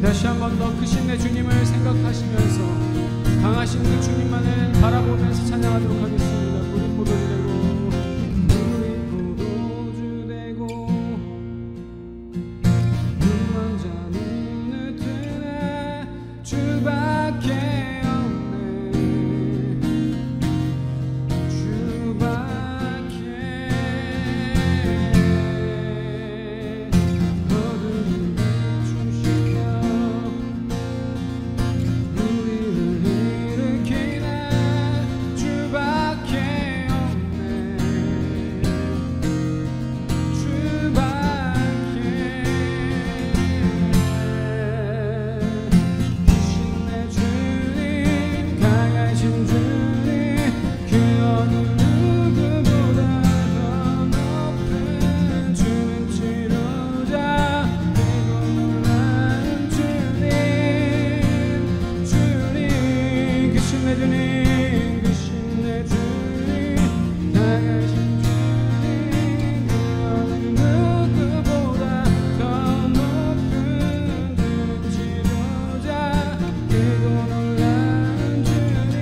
다시 한 번 더 크신 내 주님을 생각하시면서 강하신 그 주님만을 바라보면서 찬양하도록 하겠습니다. 우리 포도주 되고 눈먼 자 눈을 뜨네 주밖에 없네 주밖에 어둠을 비추시며 우리를 일으키네 주밖에 없네 주밖에 크신 내 주님 강하신 주님 그 어느 누구보다 더 높은 주는 치료자 그리고 놀라운 주님 주님 크신 내 주님 크신 내 주님 강하신 주님 그 어느 누구보다 더 높은 주는 치료자 그리고 놀라운 주님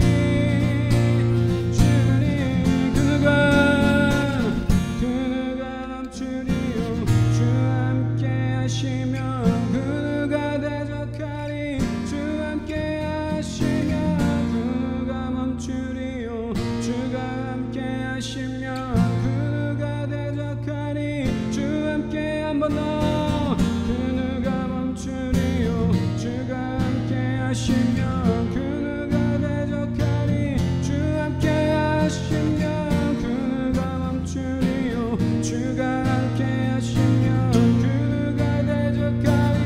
주님 그 누가 넘치리요 주 함께 하시면 그 누가 대적하리 주 함께 하시면 그 누가 멈추리요 주가 함께 하시면 그 누가 대적하리 주 함께 한 번 더 그 누가 멈추리요 주가 함께 하시면 그 누가 대적하리 주 함께 하시면 그 누가 멈추리요 주가 함께 하시면 그 누가 대적하리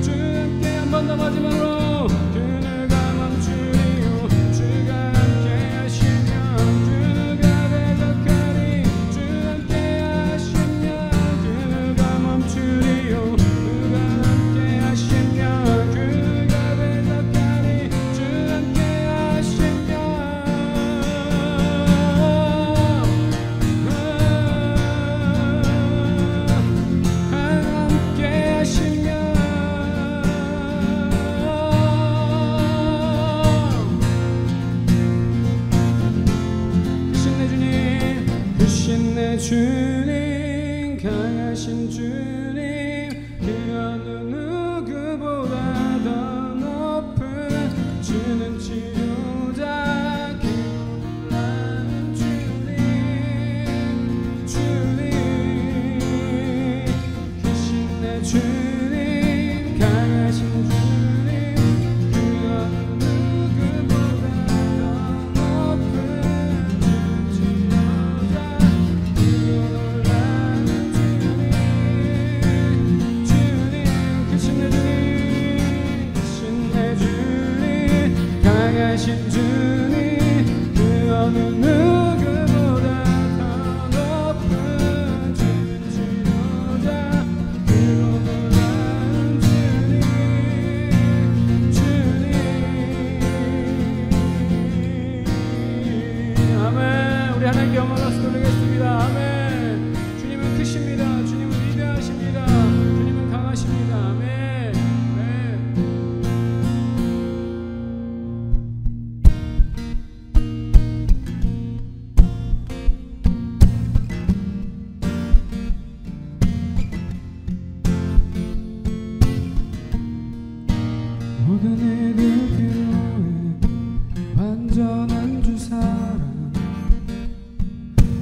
주 함께 한 번 더 마지막으로 그 누가 멈추리요 주가 함께 하시면 그 누가 대적하리 주 함께 하시면 그 누가 멈추리요 누가 함께 하시면 그 누가 대적하리 주 함께 하시면 함께 하시면 크신 내 주님 강하신 주님 그 어느 누구보다 더 높은 주는 치료자 그 놀라운 주님 주님 크신 내 주님 강하신 주님 그 어느 누구보다 더 높은 주는 치료자 그 놀라운 주님 주님 크신 내 주님 크신 내 주님 강하신 주님 그 어느 누구보다 더 높은 주는 치료자 그 놀라운 주님 주님 아멘. 우리 하나님께 영광 박수 돌리겠습니다. 아멘. 주님은 크십니다. 주님은 위대하십니다. 주님은 강하십니다. 아멘. 아멘. 모든 일이 필요해 완전한 주 사랑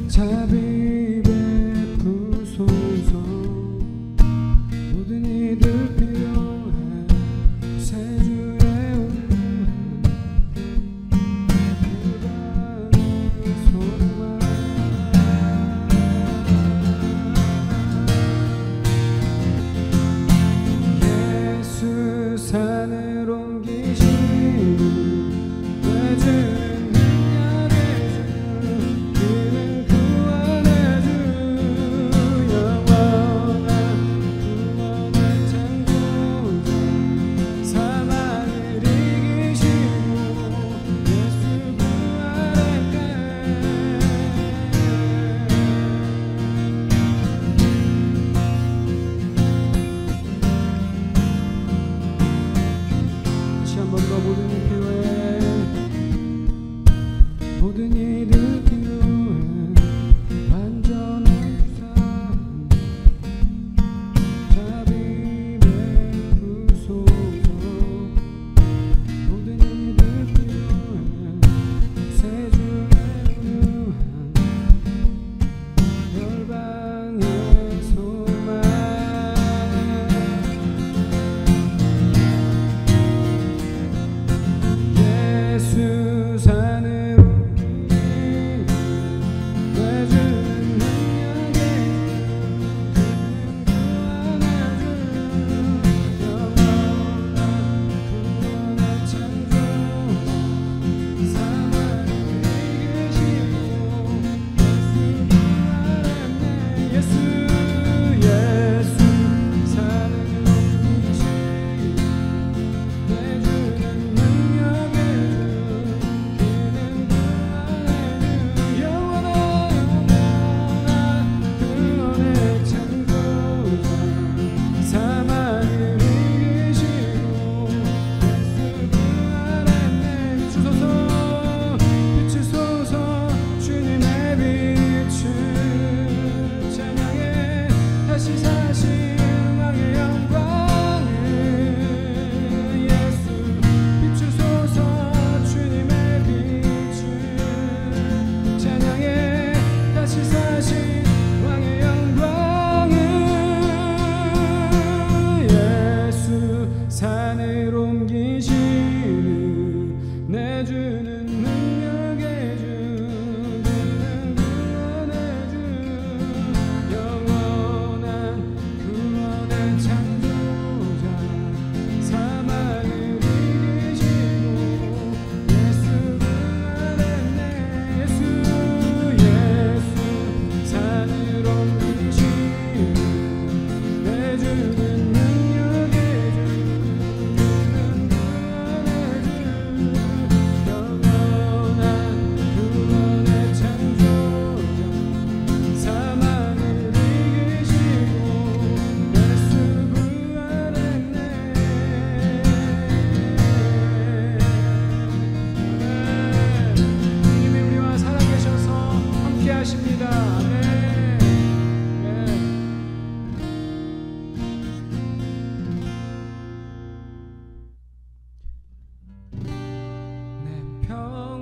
자비 베푸소서 모든 이들 필요해 새 주의 은혜 그다음 소망 예수 산을 옮기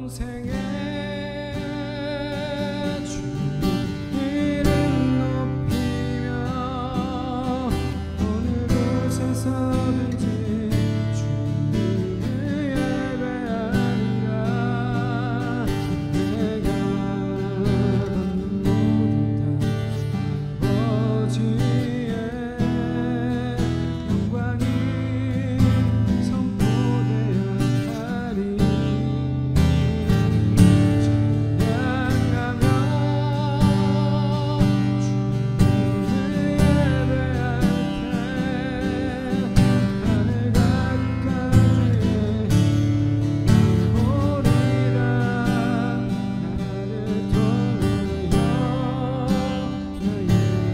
평생에 주님 이름 높이며 어느 곳에서든지 주님을 예배하리라. 내가 받는 모든 다 아버지의 영광이 선포되어야 하리. 찬양하며 주님을 예배할 때 하늘 가까이 오리라. 나를 통하여 나의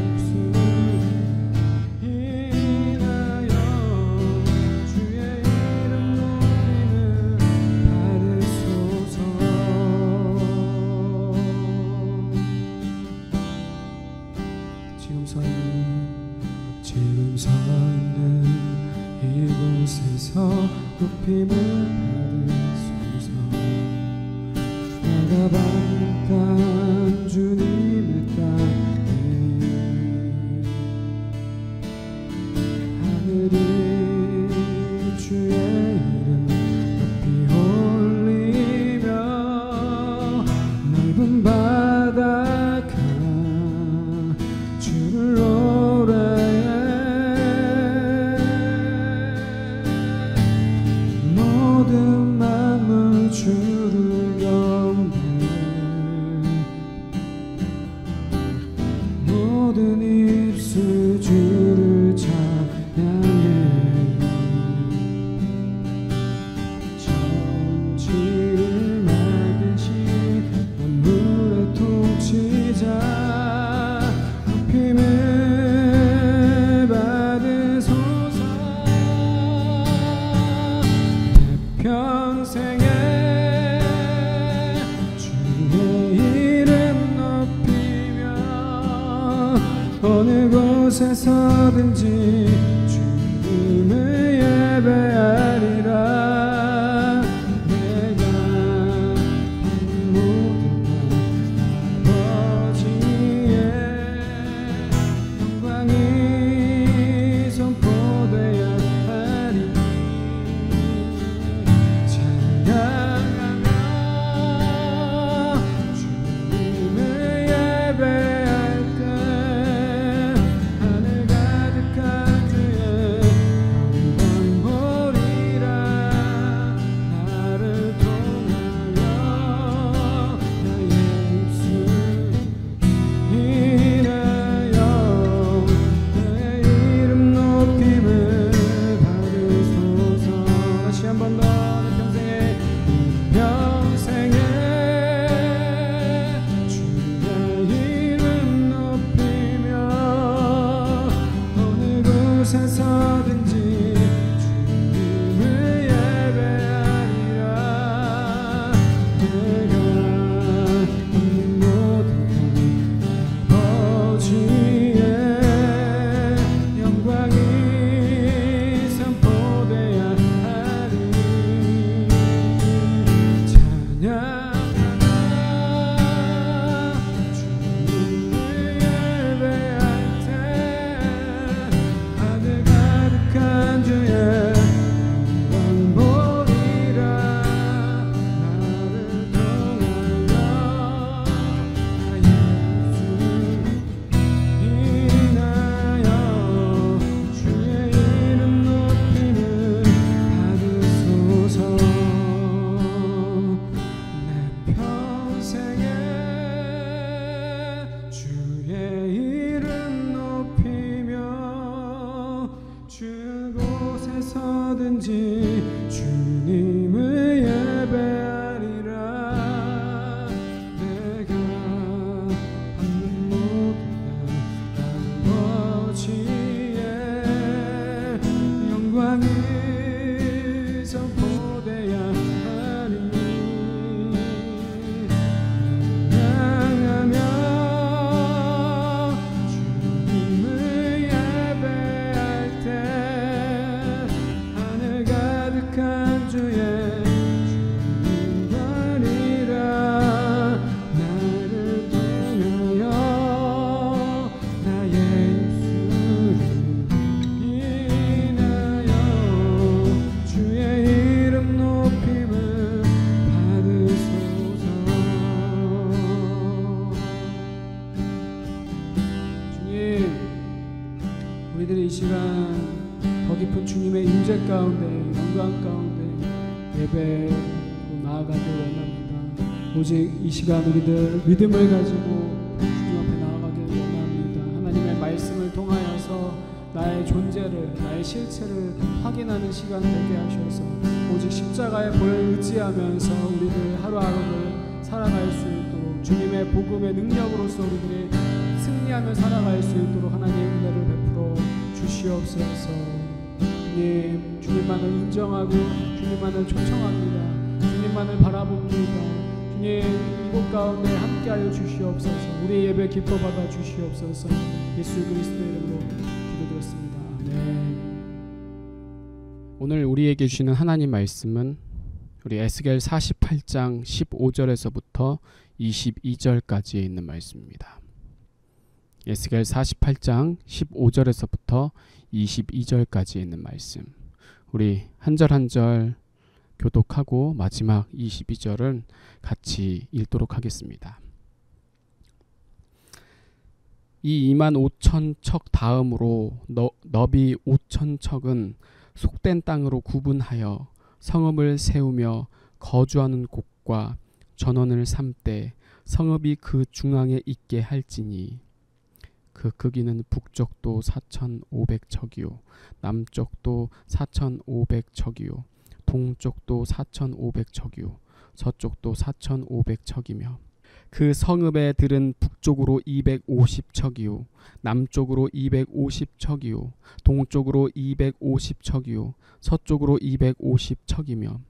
입술을 인하여 주의 이름 높이는 받으소서. 지금 서 있는 이곳에서 높임을 받으소서. 내가 받는 땅 주님의 땅에 하늘이 주의 이름 높이 올리며 넓은 바다가 주를 노래해. 모든 만물 주를 경배해. 모든 입술 주를 찬양해. 천지를 만드신 만물의 통치자 높임을 받으소서. 내 평생에 주의 이름 높이며 어느 곳에서든지 주님을 예배하리라. 내가 받는 모든 것 아버지의 영광이 선포되어야 하리. 찬양하며 주님을 예배할 때 하늘 가득한 주의 영광 보리라. 나를 통하여 나의 입술 인하여 내 이름 높임을 받으소서. 다시 한 번 더. 내 평생에 주의 이름 높이며 어느 곳에서든지 주님을 예배하리라. 내가 받는 모든 것 아버지의 영광이 선포되어야 하리. 찬양하며 주님을 예배할 때 하늘 가득한 주의 영광 보리라. 나를 통하여 나의 입술 인하여 주의 이름 높임을 받으소서. 내 평생에 주의 이름 높이며 주곳에서든지 주님을 예배하리라. 내가 받는 모든 아버지의 영광이 선포되어야 하리. 찬양하며 주님을 예배할 때 하늘 가득한 주의 영광이 더 깊은 주님의 임재 가운데 영광 가운데 예배로 나아가길 원합니다. 오직 이 시간 우리들 믿음을 가지고 주님 앞에 나아가길 원합니다. 하나님의 말씀을 통하여서 나의 존재를 나의 실체를 확인하는 시간 되게 하셔서 오직 십자가의 보혈을 의지하면서 우리들 하루하루를 살아갈 수 있도록 주님의 복음의 능력으로서 우리들이 승리하며 살아갈 수 있도록 하나님의 은혜를 베풀어 주시옵소서. 주님, 주님만을 인정하고 주님만을 초청합니다. 주님만을 바라봅니다. 주님, 이곳 가운데 함께하여 주시옵소서. 우리 예배 기뻐 받아 주시옵소서. 예수 그리스도의 이름으로 기도드렸습니다. 아멘. 오늘 우리에게 주시는 하나님 말씀은 우리 에스겔 48장 15절에서부터 22절까지에 있는 말씀입니다. 에스겔 48장 15절에서부터 22절까지에 있는 말씀. 우리 한 절 한 절 교독하고 마지막 22절은 같이 읽도록 하겠습니다. 이 25,000척 다음으로 너비 5,000척은 속된 땅으로 구분하여 성읍을 세우며 거주하는 곳과 전원을 삼되 성읍이 그 중앙에 있게 할지니 그 크기는 북쪽도 4,500척이요 남쪽도 4,500척이요 동쪽도 4,500척이요 서쪽도 4,500척이며 그 성읍의 들은 북쪽으로 250척이요 남쪽으로 250척이요 동쪽으로 250척이요 서쪽으로 250척이며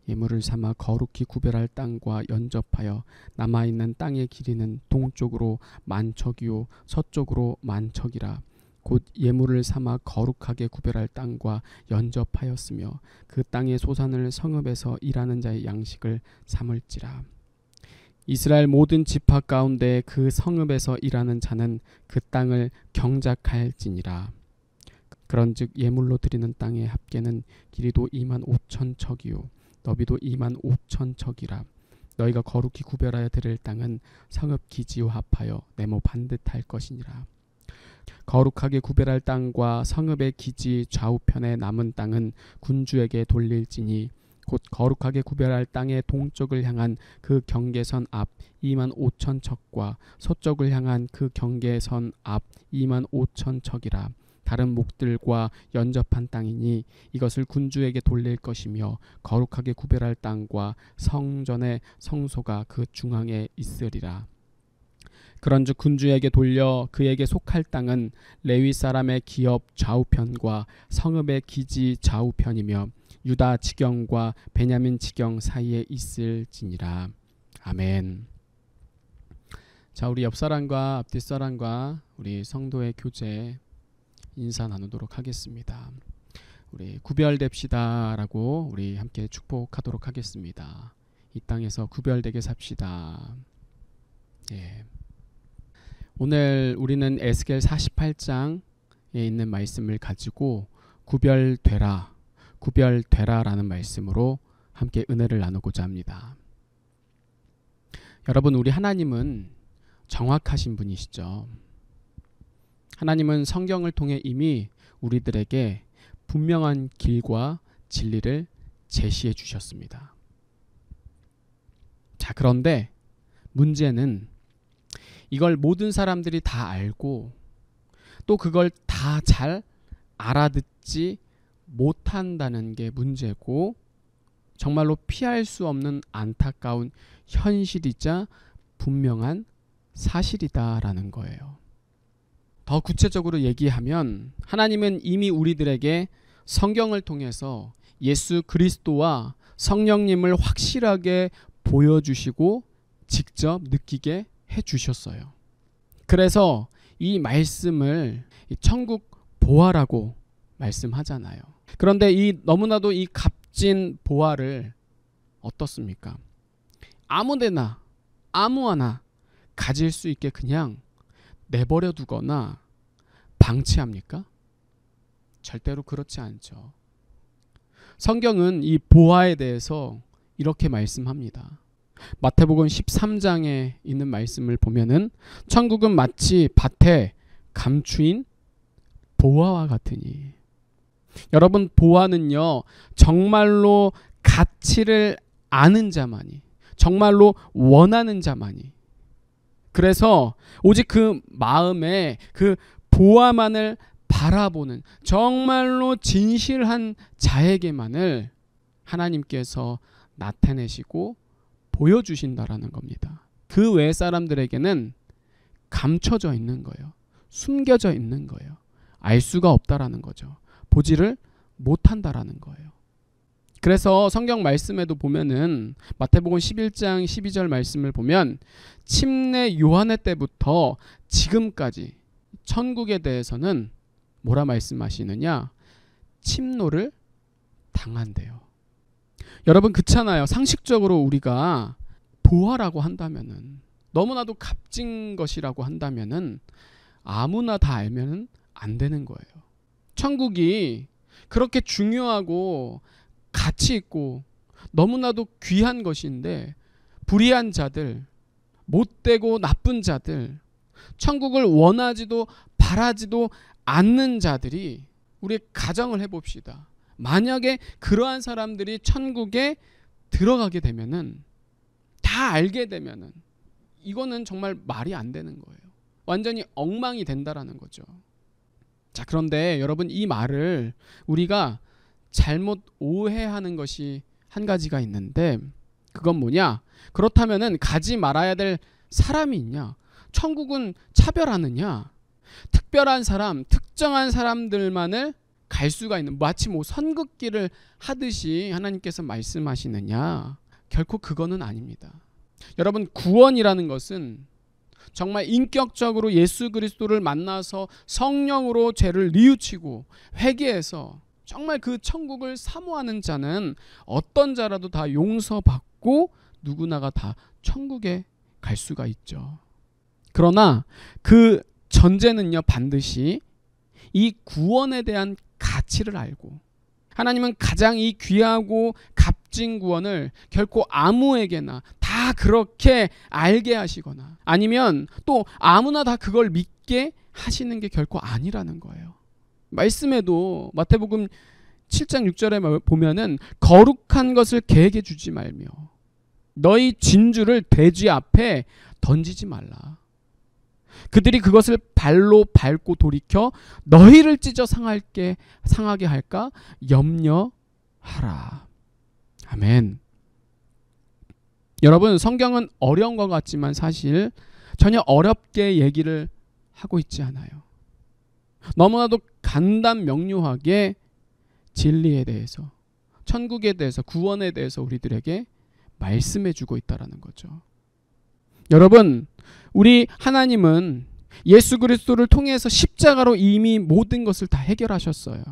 예물을 삼아 거룩히 구별할 땅과 연접하여 남아있는 땅의 길이는 동쪽으로 10,000척이요 서쪽으로 10,000척이라. 곧 예물을 삼아 거룩하게 구별할 땅과 연접하였으며 그 땅의 소산을 성읍에서 일하는 자의 양식을 삼을지라. 이스라엘 모든 지파 가운데 그 성읍에서 일하는 자는 그 땅을 경작할지니라. 그런즉 예물로 드리는 땅의 합계는 길이도 25,000척이요 너비도 25,000척이라. 너희가 거룩히 구별하여 드릴 땅은 성읍 기지와 합하여 네모 반듯할 것이니라. 거룩하게 구별할 땅과 성읍의 기지 좌우편에 남은 땅은 군주에게 돌릴지니 곧 거룩하게 구별할 땅의 동쪽을 향한 그 경계선 앞 25,000척과 서쪽을 향한 그 경계선 앞 25,000척이라. 다른 목들과 연접한 땅이니 이것을 군주에게 돌릴 것이며 거룩하게 구별할 땅과 성전의 성소가 그 중앙에 있으리라. 그런즉 군주에게 돌려 그에게 속할 땅은 레위 사람의 기업 좌우편과 성읍의 기지 좌우편이며 유다 지경과 베냐민 지경 사이에 있을지니라. 아멘. 자, 우리 옆사람과 앞뒤 사람과 우리 성도의 교제 인사 나누도록 하겠습니다. 우리 구별됩시다 라고 우리 함께 축복하도록 하겠습니다. 이 땅에서 구별되게 삽시다. 예. 오늘 우리는 에스겔 48장에 있는 말씀을 가지고 구별되라 라는 말씀으로 함께 은혜를 나누고자 합니다. 여러분, 우리 하나님은 정확하신 분이시죠. 하나님은 성경을 통해 이미 우리들에게 분명한 길과 진리를 제시해 주셨습니다. 자, 그런데 문제는 이걸 모든 사람들이 다 알고 또 그걸 다 잘 알아듣지 못한다는 게 문제고 정말로 피할 수 없는 안타까운 현실이자 분명한 사실이다라는 거예요. 더 구체적으로 얘기하면 하나님은 이미 우리들에게 성경을 통해서 예수 그리스도와 성령님을 확실하게 보여주시고 직접 느끼게 해주셨어요. 그래서 이 말씀을 천국 보화라고 말씀하잖아요. 그런데 이 너무나도 이 값진 보화를 어떻습니까? 아무데나 아무하나 가질 수 있게 그냥 내버려 두거나 방치합니까? 절대로 그렇지 않죠. 성경은 이 보화에 대해서 이렇게 말씀합니다. 마태복음 13장에 있는 말씀을 보면은 천국은 마치 밭에 감추인 보화와 같으니 여러분, 보화는요, 정말로 가치를 아는 자만이, 정말로 원하는 자만이, 그래서 오직 그 마음에 그 보화만을 바라보는 정말로 진실한 자에게만을 하나님께서 나타내시고 보여주신다라는 겁니다. 그 외 사람들에게는 감춰져 있는 거예요. 숨겨져 있는 거예요. 알 수가 없다라는 거죠. 보지를 못한다라는 거예요. 그래서 성경 말씀에도 보면은 마태복음 11장 12절 말씀을 보면 침례 요한의 때부터 지금까지 천국에 대해서는 뭐라 말씀하시느냐? 침노를 당한대요. 여러분, 그렇잖아요. 상식적으로 우리가 보화라고 한다면은, 너무나도 값진 것이라고 한다면은 아무나 다 알면은 안 되는 거예요. 천국이 그렇게 중요하고 가치 있고 너무나도 귀한 것인데, 불의한 자들, 못되고 나쁜 자들, 천국을 원하지도 바라지도 않는 자들이, 우리 가정을 해봅시다. 만약에 그러한 사람들이 천국에 들어가게 되면은, 다 알게 되면은, 이거는 정말 말이 안 되는 거예요. 완전히 엉망이 된다라는 거죠. 자, 그런데 여러분, 이 말을 우리가 잘못 오해하는 것이 한 가지가 있는데, 그건 뭐냐? 그렇다면은 가지 말아야 될 사람이 있냐? 천국은 차별하느냐? 특별한 사람, 특정한 사람들만을 갈 수가 있는, 마치 뭐 선긋기를 하듯이 하나님께서 말씀하시느냐? 결코 그거는 아닙니다. 여러분, 구원이라는 것은 정말 인격적으로 예수 그리스도를 만나서 성령으로 죄를 뉘우치고 회개해서 정말 그 천국을 사모하는 자는 어떤 자라도 다 용서받고 누구나가 다 천국에 갈 수가 있죠. 그러나 그 전제는요, 반드시 이 구원에 대한 가치를 알고, 하나님은 가장 이 귀하고 값진 구원을 결코 아무에게나 다 그렇게 알게 하시거나, 아니면 또 아무나 다 그걸 믿게 하시는 게 결코 아니라는 거예요. 말씀에도 마태복음 7장 6절에 보면은 거룩한 것을 개에게 주지 말며 너희 진주를 돼지 앞에 던지지 말라. 그들이 그것을 발로 밟고 돌이켜 너희를 찢어 상하게 할까 염려하라. 아멘. 여러분, 성경은 어려운 것 같지만 사실 전혀 어렵게 얘기를 하고 있지 않아요. 너무나도 간단 명료하게 진리에 대해서, 천국에 대해서, 구원에 대해서 우리들에게 말씀해 주고 있다는 거죠. 여러분, 우리 하나님은 예수 그리스도를 통해서 십자가로 이미 모든 것을 다 해결하셨어요.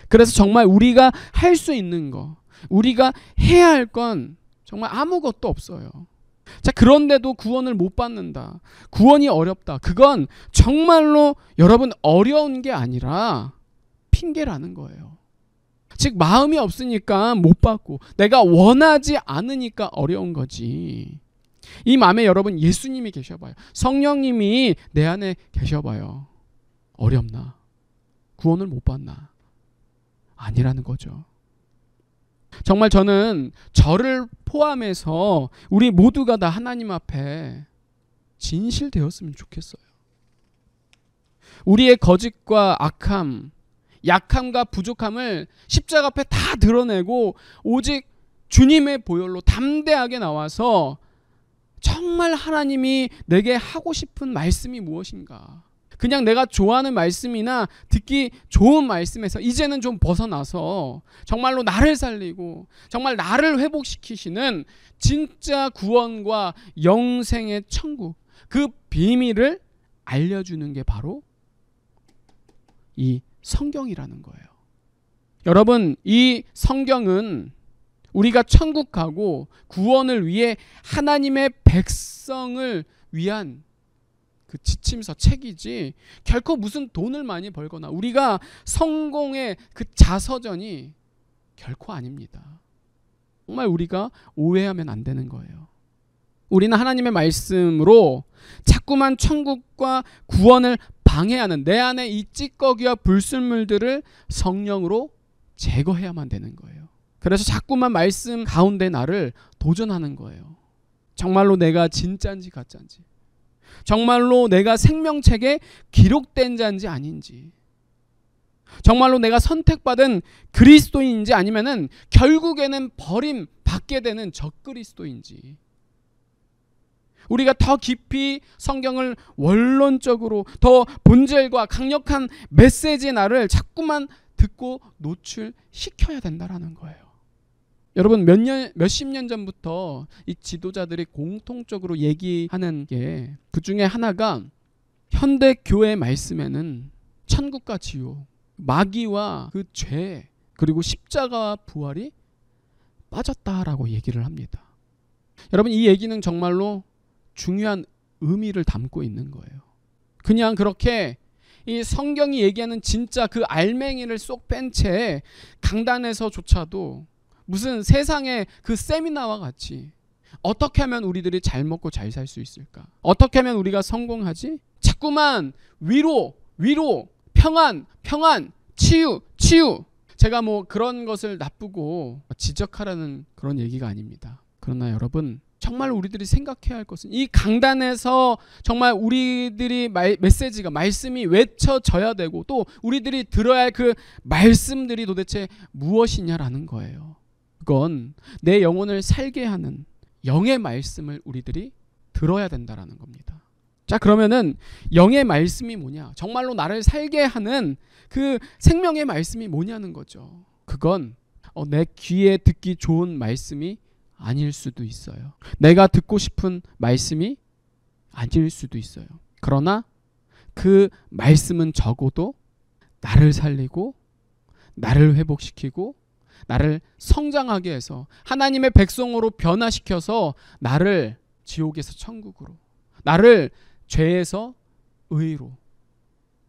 그래서 정말 우리가 할 수 있는 거, 우리가 해야 할 건 정말 아무것도 없어요. 자, 그런데도 구원을 못 받는다, 구원이 어렵다, 그건 정말로 여러분 어려운 게 아니라 핑계라는 거예요. 즉, 마음이 없으니까 못 받고 내가 원하지 않으니까 어려운 거지. 이 마음에 여러분 예수님이 계셔봐요. 성령님이 내 안에 계셔봐요. 어렵나? 구원을 못 받나? 아니라는 거죠. 정말 저는 저를 포함해서 우리 모두가 다 하나님 앞에 진실되었으면 좋겠어요. 우리의 거짓과 악함, 약함과 부족함을 십자가 앞에 다 드러내고 오직 주님의 보혈로 담대하게 나와서 정말 하나님이 내게 하고 싶은 말씀이 무엇인가, 그냥 내가 좋아하는 말씀이나 듣기 좋은 말씀에서 이제는 좀 벗어나서 정말로 나를 살리고 정말 나를 회복시키시는 진짜 구원과 영생의 천국, 그 비밀을 알려주는 게 바로 이 성경이라는 거예요. 여러분, 이 성경은 우리가 천국 가고 구원을 위해 하나님의 백성을 위한 그 지침서 책이지 결코 무슨 돈을 많이 벌거나 우리가 성공의 그 자서전이 결코 아닙니다. 정말 우리가 오해하면 안 되는 거예요. 우리는 하나님의 말씀으로 자꾸만 천국과 구원을 방해하는 내 안에 이 찌꺼기와 불순물들을 성령으로 제거해야만 되는 거예요. 그래서 자꾸만 말씀 가운데 나를 도전하는 거예요. 정말로 내가 진짜인지 가짜인지, 정말로 내가 생명책에 기록된 자인지 아닌지, 정말로 내가 선택받은 그리스도인인지 아니면은 결국에는 버림 받게 되는 적그리스도인지, 우리가 더 깊이 성경을 원론적으로 더 본질과 강력한 메시지의 나를 자꾸만 듣고 노출시켜야 된다라는 거예요. 여러분, 몇십 년 전부터 이 지도자들이 공통적으로 얘기하는 게, 그 중에 하나가 현대 교회 말씀에는 천국과 지옥, 마귀와 그 죄, 그리고 십자가와 부활이 빠졌다라고 얘기를 합니다. 여러분, 이 얘기는 정말로 중요한 의미를 담고 있는 거예요. 그냥 그렇게 이 성경이 얘기하는 진짜 그 알맹이를 쏙 뺀 채 강단에서조차도 무슨 세상의 그 세미나와 같이 어떻게 하면 우리들이 잘 먹고 잘 살 수 있을까? 어떻게 하면 우리가 성공하지? 자꾸만 위로, 평안, 치유. 제가 뭐 그런 것을 나쁘고 지적하라는 그런 얘기가 아닙니다. 그러나 여러분, 정말 우리들이 생각해야 할 것은 이 강단에서 정말 우리들이 메시지가, 말씀이 외쳐져야 되고 또 우리들이 들어야 할 그 말씀들이 도대체 무엇이냐라는 거예요. 그건 내 영혼을 살게 하는 영의 말씀을 우리들이 들어야 된다라는 겁니다. 자, 그러면은 영의 말씀이 뭐냐? 정말로 나를 살게 하는 그 생명의 말씀이 뭐냐는 거죠. 그건 내 귀에 듣기 좋은 말씀이 아닐 수도 있어요. 내가 듣고 싶은 말씀이 아닐 수도 있어요. 그러나 그 말씀은 적어도 나를 살리고 나를 회복시키고 나를 성장하게 해서 하나님의 백성으로 변화시켜서 나를 지옥에서 천국으로, 나를 죄에서 의로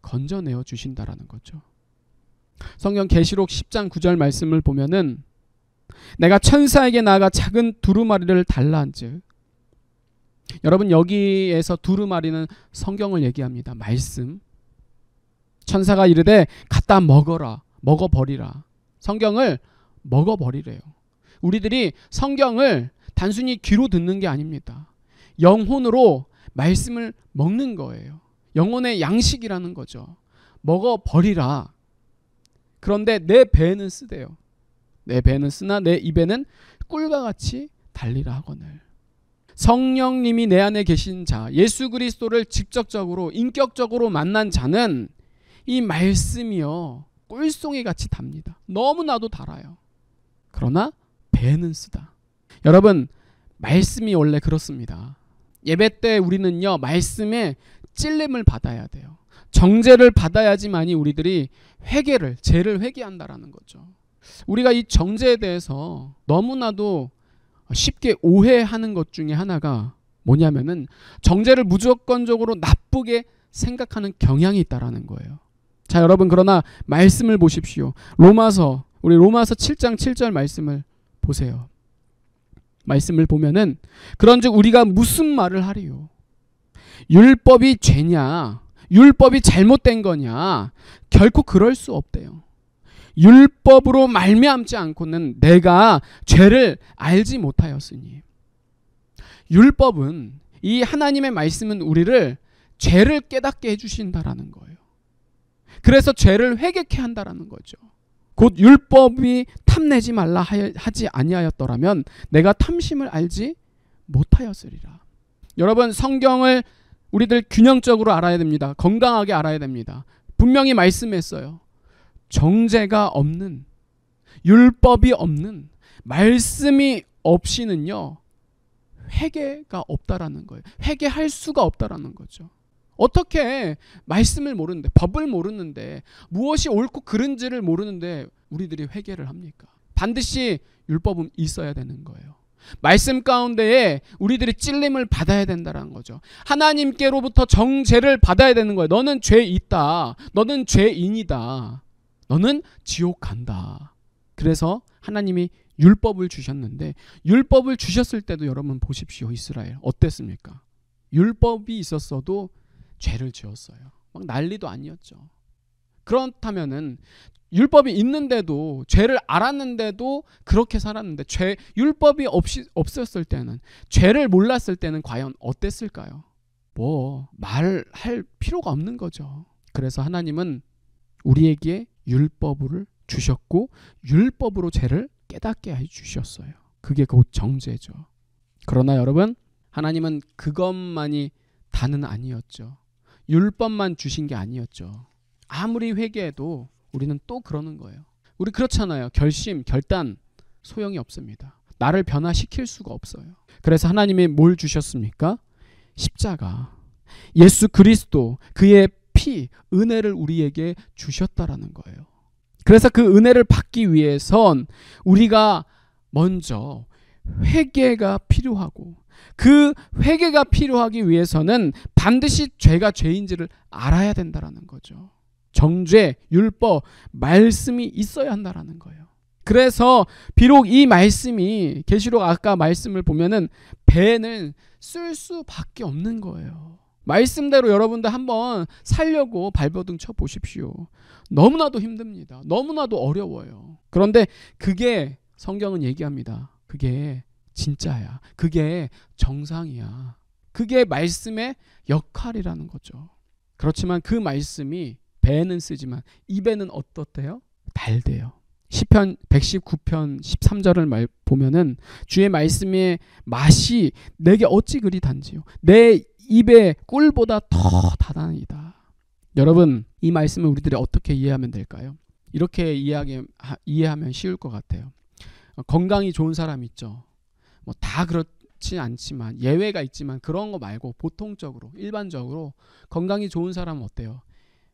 건져내어 주신다라는 거죠. 성경 계시록 10장 9절 말씀을 보면은 내가 천사에게 나아가 작은 두루마리를 달라한즉, 여러분, 여기에서 두루마리는 성경을 얘기합니다. 말씀. 천사가 이르되 갖다 먹어버리라. 성경을 먹어버리래요. 우리들이 성경을 단순히 귀로 듣는 게 아닙니다. 영혼으로 말씀을 먹는 거예요. 영혼의 양식이라는 거죠. 먹어버리라. 그런데 내 배는 쓰대요. 내 배는 쓰나 내 입에는 꿀과 같이 달리라 하거늘. 성령님이 내 안에 계신 자, 예수 그리스도를 직접적으로 인격적으로 만난 자는 이 말씀이요 꿀송이 같이 답니다. 너무나도 달아요. 그러나 배는 쓰다. 여러분, 말씀이 원래 그렇습니다. 예배 때 우리는요 말씀에 찔림을 받아야 돼요. 정죄를 받아야지만이 우리들이 죄를 회개한다라는 거죠. 우리가 이 정죄에 대해서 너무나도 쉽게 오해하는 것 중에 하나가 뭐냐면은 정죄를 무조건적으로 나쁘게 생각하는 경향이 있다라는 거예요. 자, 여러분, 그러나 말씀을 보십시오. 로마서 7장 7절 말씀을 보세요. 말씀을 보면은 그런즉 우리가 무슨 말을 하리요? 율법이 죄냐? 율법이 잘못된 거냐? 결코 그럴 수 없대요. 율법으로 말미암지 않고는 내가 죄를 알지 못하였으니. 율법은, 이 하나님의 말씀은 우리를 죄를 깨닫게 해주신다라는 거예요. 그래서 죄를 회개케 한다라는 거죠. 곧 율법이 탐내지 말라 하지 아니하였더라면 내가 탐심을 알지 못하였으리라. 여러분, 성경을 우리들 균형적으로 알아야 됩니다. 건강하게 알아야 됩니다. 분명히 말씀했어요. 정죄가 없는, 율법이 없는, 말씀이 없이는요 회개가 없다라는 거예요. 회개할 수가 없다라는 거죠. 어떻게 말씀을 모르는데, 법을 모르는데, 무엇이 옳고 그른지를 모르는데 우리들이 회개를 합니까? 반드시 율법은 있어야 되는 거예요. 말씀 가운데에 우리들이 찔림을 받아야 된다는 거죠. 하나님께로부터 정죄를 받아야 되는 거예요. 너는 죄 있다. 너는 죄인이다. 너는 지옥 간다. 그래서 하나님이 율법을 주셨는데, 율법을 주셨을 때도 여러분 보십시오. 이스라엘 어땠습니까? 율법이 있었어도 죄를 지었어요. 막 난리도 아니었죠. 그렇다면은 율법이 있는데도, 죄를 알았는데도 그렇게 살았는데, 율법이 없었을 때는, 죄를 몰랐을 때는 과연 어땠을까요? 뭐 말할 필요가 없는 거죠. 그래서 하나님은 우리에게 율법을 주셨고 율법으로 죄를 깨닫게 해주셨어요. 그게 곧 정죄죠. 그러나 여러분, 하나님은 그것만이 다는 아니었죠. 율법만 주신 게 아니었죠. 아무리 회개해도 우리는 또 그러는 거예요. 우리 그렇잖아요. 결단 소용이 없습니다. 나를 변화시킬 수가 없어요. 그래서 하나님이 뭘 주셨습니까? 십자가, 예수 그리스도, 그의 피, 은혜를 우리에게 주셨다라는 거예요. 그래서 그 은혜를 받기 위해선 우리가 먼저 회개가 필요하고, 그 회개가 필요하기 위해서는 반드시 죄가 죄인지를 알아야 된다라는 거죠. 정죄, 율법, 말씀이 있어야 한다라는 거예요. 그래서 비록 이 말씀이, 계시록 아까 말씀을 보면은 배는 쓸 수밖에 없는 거예요. 말씀대로 여러분들 한번 살려고 발버둥 쳐 보십시오. 너무나도 힘듭니다. 너무나도 어려워요. 그런데 그게 성경은 얘기합니다. 그게 진짜야. 그게 정상이야. 그게 말씀의 역할이라는 거죠. 그렇지만 그 말씀이 배는 쓰지만 입에는 어떻대요? 달대요. 시편 119편 13절을 보면은 주의 말씀의 맛이 내게 어찌 그리 단지요. 내 입에 꿀보다 더 다다니다. 여러분, 이 말씀을 우리들이 어떻게 이해하면 될까요? 이렇게 이해하면 쉬울 것 같아요. 건강이 좋은 사람 있죠. 뭐 다 그렇지 않지만 예외가 있지만 그런 거 말고 보통적으로, 일반적으로 건강이 좋은 사람은 어때요?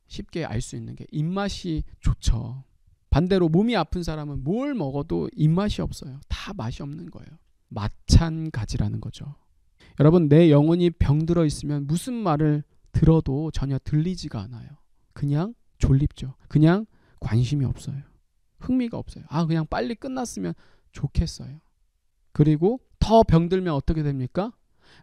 쉽게 알 수 있는 게 입맛이 좋죠. 반대로 몸이 아픈 사람은 뭘 먹어도 입맛이 없어요. 다 맛이 없는 거예요. 마찬가지라는 거죠. 여러분, 내 영혼이 병들어 있으면 무슨 말을 들어도 전혀 들리지가 않아요. 그냥 졸립죠. 그냥 관심이 없어요. 흥미가 없어요. 그냥 빨리 끝났으면 좋겠어요. 그리고 더 병들면 어떻게 됩니까?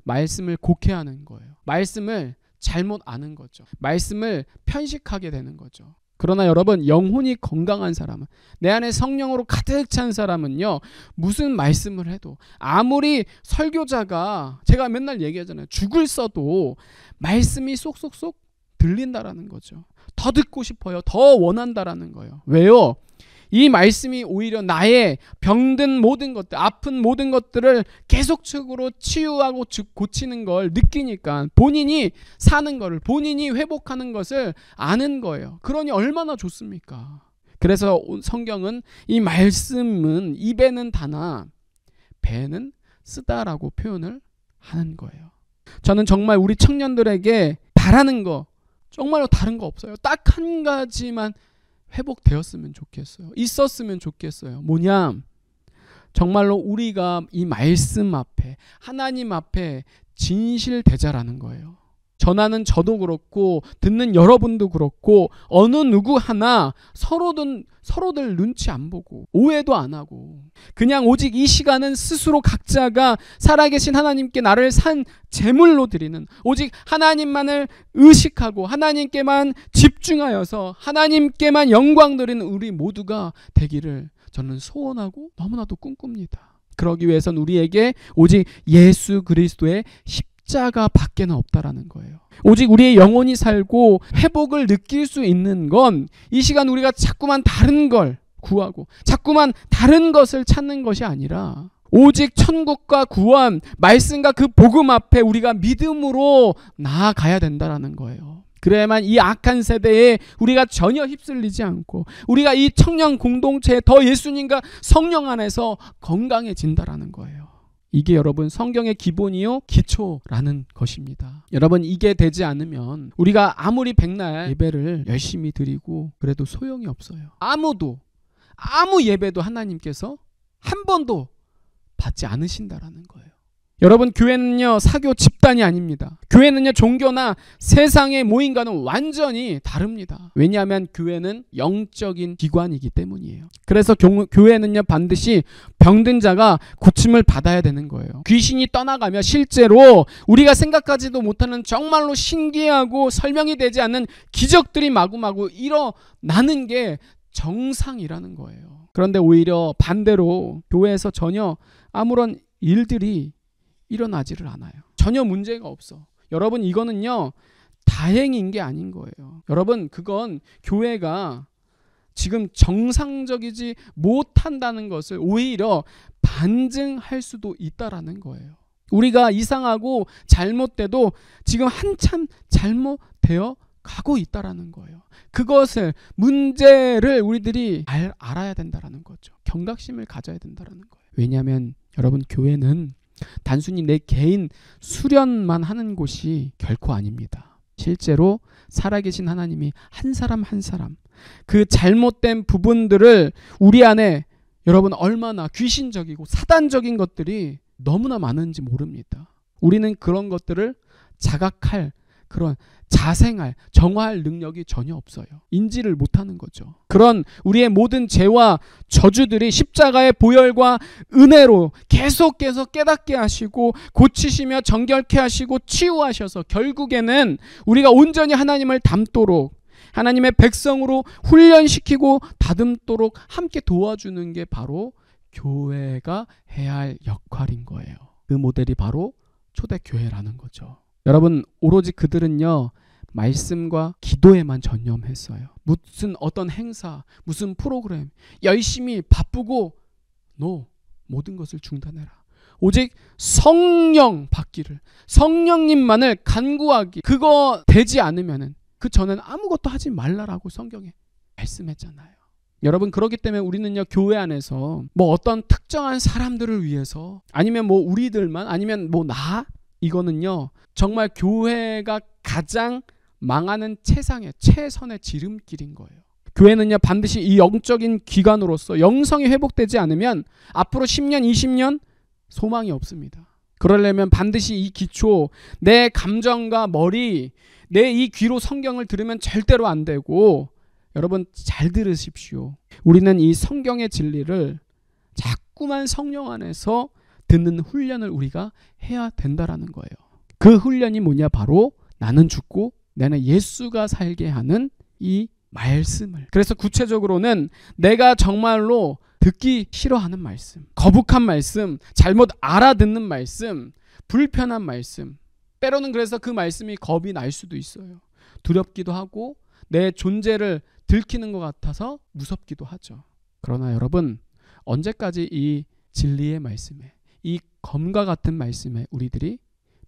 말씀을 곡해하는 거예요. 말씀을 잘못 아는 거죠. 말씀을 편식하게 되는 거죠. 그러나 여러분, 영혼이 건강한 사람은, 내 안에 성령으로 가득 찬 사람은요, 무슨 말씀을 해도, 아무리 설교자가, 제가 맨날 얘기하잖아요. 죽을 써도 말씀이 쏙쏙쏙 들린다라는 거죠. 더 듣고 싶어요. 더 원한다라는 거예요. 왜요? 이 말씀이 오히려 나의 병든 모든 것들, 아픈 모든 것들을 계속적으로 치유하고 고치는 걸 느끼니까, 본인이 사는 거를, 본인이 회복하는 것을 아는 거예요. 그러니 얼마나 좋습니까? 그래서 성경은 이 말씀은 입에는 다나 배는 쓰다라고 표현을 하는 거예요. 저는 정말 우리 청년들에게 바라는 거, 정말로 다른 거 없어요. 딱 한 가지만 회복되었으면 좋겠어요. 있었으면 좋겠어요. 뭐냐? 정말로 우리가 이 말씀 앞에, 하나님 앞에 진실되자라는 거예요. 전하는 저도 그렇고 듣는 여러분도 그렇고 어느 누구 하나 서로들 눈치 안 보고 오해도 안 하고 그냥 오직 이 시간은 스스로 각자가 살아계신 하나님께 나를 산 제물로 드리는, 오직 하나님만을 의식하고 하나님께만 집중하여서 하나님께만 영광 드리는 우리 모두가 되기를 저는 소원하고 너무나도 꿈꿉니다. 그러기 위해선 우리에게 오직 예수 그리스도의 십자가 밖에는 없다라는 거예요. 오직 우리의 영혼이 살고 회복을 느낄 수 있는 건 이 시간 우리가 자꾸만 다른 걸 구하고 자꾸만 다른 것을 찾는 것이 아니라 오직 천국과 구원, 말씀과 그 복음 앞에 우리가 믿음으로 나아가야 된다라는 거예요. 그래야만 이 악한 세대에 우리가 전혀 휩쓸리지 않고 우리가 이 청년 공동체에 더 예수님과 성령 안에서 건강해진다라는 거예요. 이게 여러분 성경의 기본이요 기초라는 것입니다. 여러분, 이게 되지 않으면 우리가 아무리 백날 예배를 열심히 드리고 그래도 소용이 없어요. 아무 예배도 하나님께서 한 번도 받지 않으신다라는 거예요. 여러분, 교회는요 사교 집단이 아닙니다. 교회는요 종교나 세상의 모임과는 완전히 다릅니다. 왜냐하면 교회는 영적인 기관이기 때문이에요. 그래서 교회는요 반드시 병든 자가 고침을 받아야 되는 거예요. 귀신이 떠나가며 실제로 우리가 생각하지도 못하는 정말로 신기하고 설명이 되지 않는 기적들이 마구마구 일어나는 게 정상이라는 거예요. 그런데 오히려 반대로 교회에서 전혀 아무런 일들이 일어나지를 않아요. 전혀 문제가 없어. 여러분, 이거는요 다행인 게 아닌 거예요. 여러분, 그건 교회가 지금 정상적이지 못한다는 것을 오히려 반증할 수도 있다라는 거예요. 우리가 이상하고 잘못돼도 지금 한참 잘못되어 가고 있다라는 거예요. 그것을, 문제를 우리들이 알아야 된다라는 거죠. 경각심을 가져야 된다라는 거예요. 왜냐하면 여러분, 교회는 단순히 내 개인 수련만 하는 곳이 결코 아닙니다. 실제로 살아계신 하나님이 한 사람 한 사람 그 잘못된 부분들을 우리 안에, 여러분, 얼마나 귀신적이고 사단적인 것들이 너무나 많은지 모릅니다. 우리는 그런 것들을 자각할, 그런 자생할, 정화할 능력이 전혀 없어요. 인지를 못하는 거죠. 그런 우리의 모든 죄와 저주들이 십자가의 보혈과 은혜로 계속해서 깨닫게 하시고 고치시며 정결케 하시고 치유하셔서 결국에는 우리가 온전히 하나님을 닮도록, 하나님의 백성으로 훈련시키고 다듬도록 함께 도와주는 게 바로 교회가 해야 할 역할인 거예요. 그 모델이 바로 초대교회라는 거죠. 여러분, 오로지 그들은요 말씀과 기도에만 전념했어요. 무슨 어떤 행사, 무슨 프로그램 열심히 바쁘고 모든 것을 중단해라. 오직 성령 받기를, 성령님만을 간구하기, 그거 되지 않으면은 그 전에는 아무것도 하지 말라라고 성경에 말씀했잖아요. 여러분, 그렇기 때문에 우리는요 교회 안에서 뭐 어떤 특정한 사람들을 위해서, 아니면 뭐 우리들만, 아니면 뭐 나, 이거는요 정말 교회가 가장 망하는 최선의 지름길인 거예요. 교회는요 반드시 이 영적인 기관으로서 영성이 회복되지 않으면 앞으로 10년 20년 소망이 없습니다. 그러려면 반드시 이 기초, 내 감정과 머리, 내 이 귀로 성경을 들으면 절대로 안 되고, 여러분 잘 들으십시오. 우리는 이 성경의 진리를 자꾸만 성령 안에서 듣는 훈련을 우리가 해야 된다라는 거예요. 그 훈련이 뭐냐? 바로 나는 죽고 나는 예수가 살게 하는 이 말씀을. 그래서 구체적으로는 내가 정말로 듣기 싫어하는 말씀, 거북한 말씀, 잘못 알아듣는 말씀, 불편한 말씀, 때로는 그래서 그 말씀이 겁이 날 수도 있어요. 두렵기도 하고 내 존재를 들키는 것 같아서 무섭기도 하죠. 그러나 여러분, 언제까지 이 진리의 말씀에, 이 검과 같은 말씀에 우리들이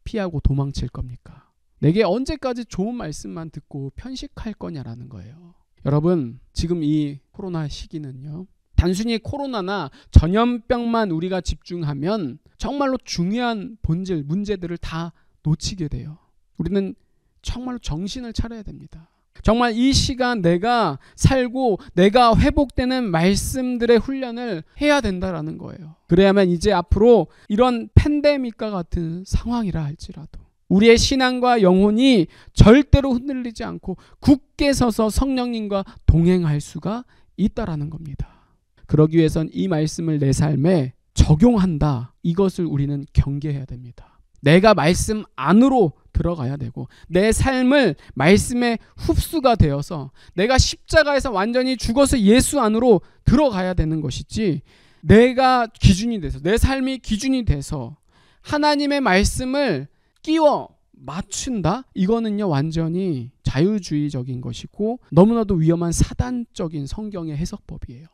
피하고 도망칠 겁니까? 내게 언제까지 좋은 말씀만 듣고 편식할 거냐라는 거예요. 여러분, 지금 이 코로나 시기는요, 단순히 코로나나 전염병만 우리가 집중하면 정말로 중요한 본질, 문제들을 다 놓치게 돼요. 우리는 정말로 정신을 차려야 됩니다. 정말 이 시간 내가 살고 내가 회복되는 말씀들의 훈련을 해야 된다라는 거예요. 그래야만 이제 앞으로 이런 팬데믹과 같은 상황이라 할지라도 우리의 신앙과 영혼이 절대로 흔들리지 않고 굳게 서서 성령님과 동행할 수가 있다라는 겁니다. 그러기 위해선 이 말씀을 내 삶에 적용한다. 이것을 우리는 경계해야 됩니다. 내가 말씀 안으로 들어가야 되고 내 삶을 말씀의 흡수가 되어서 내가 십자가에서 완전히 죽어서 예수 안으로 들어가야 되는 것이지, 내가 기준이 돼서, 내 삶이 기준이 돼서 하나님의 말씀을 끼워 맞춘다? 이거는요 완전히 자유주의적인 것이고 너무나도 위험한 사단적인 성경의 해석법이에요.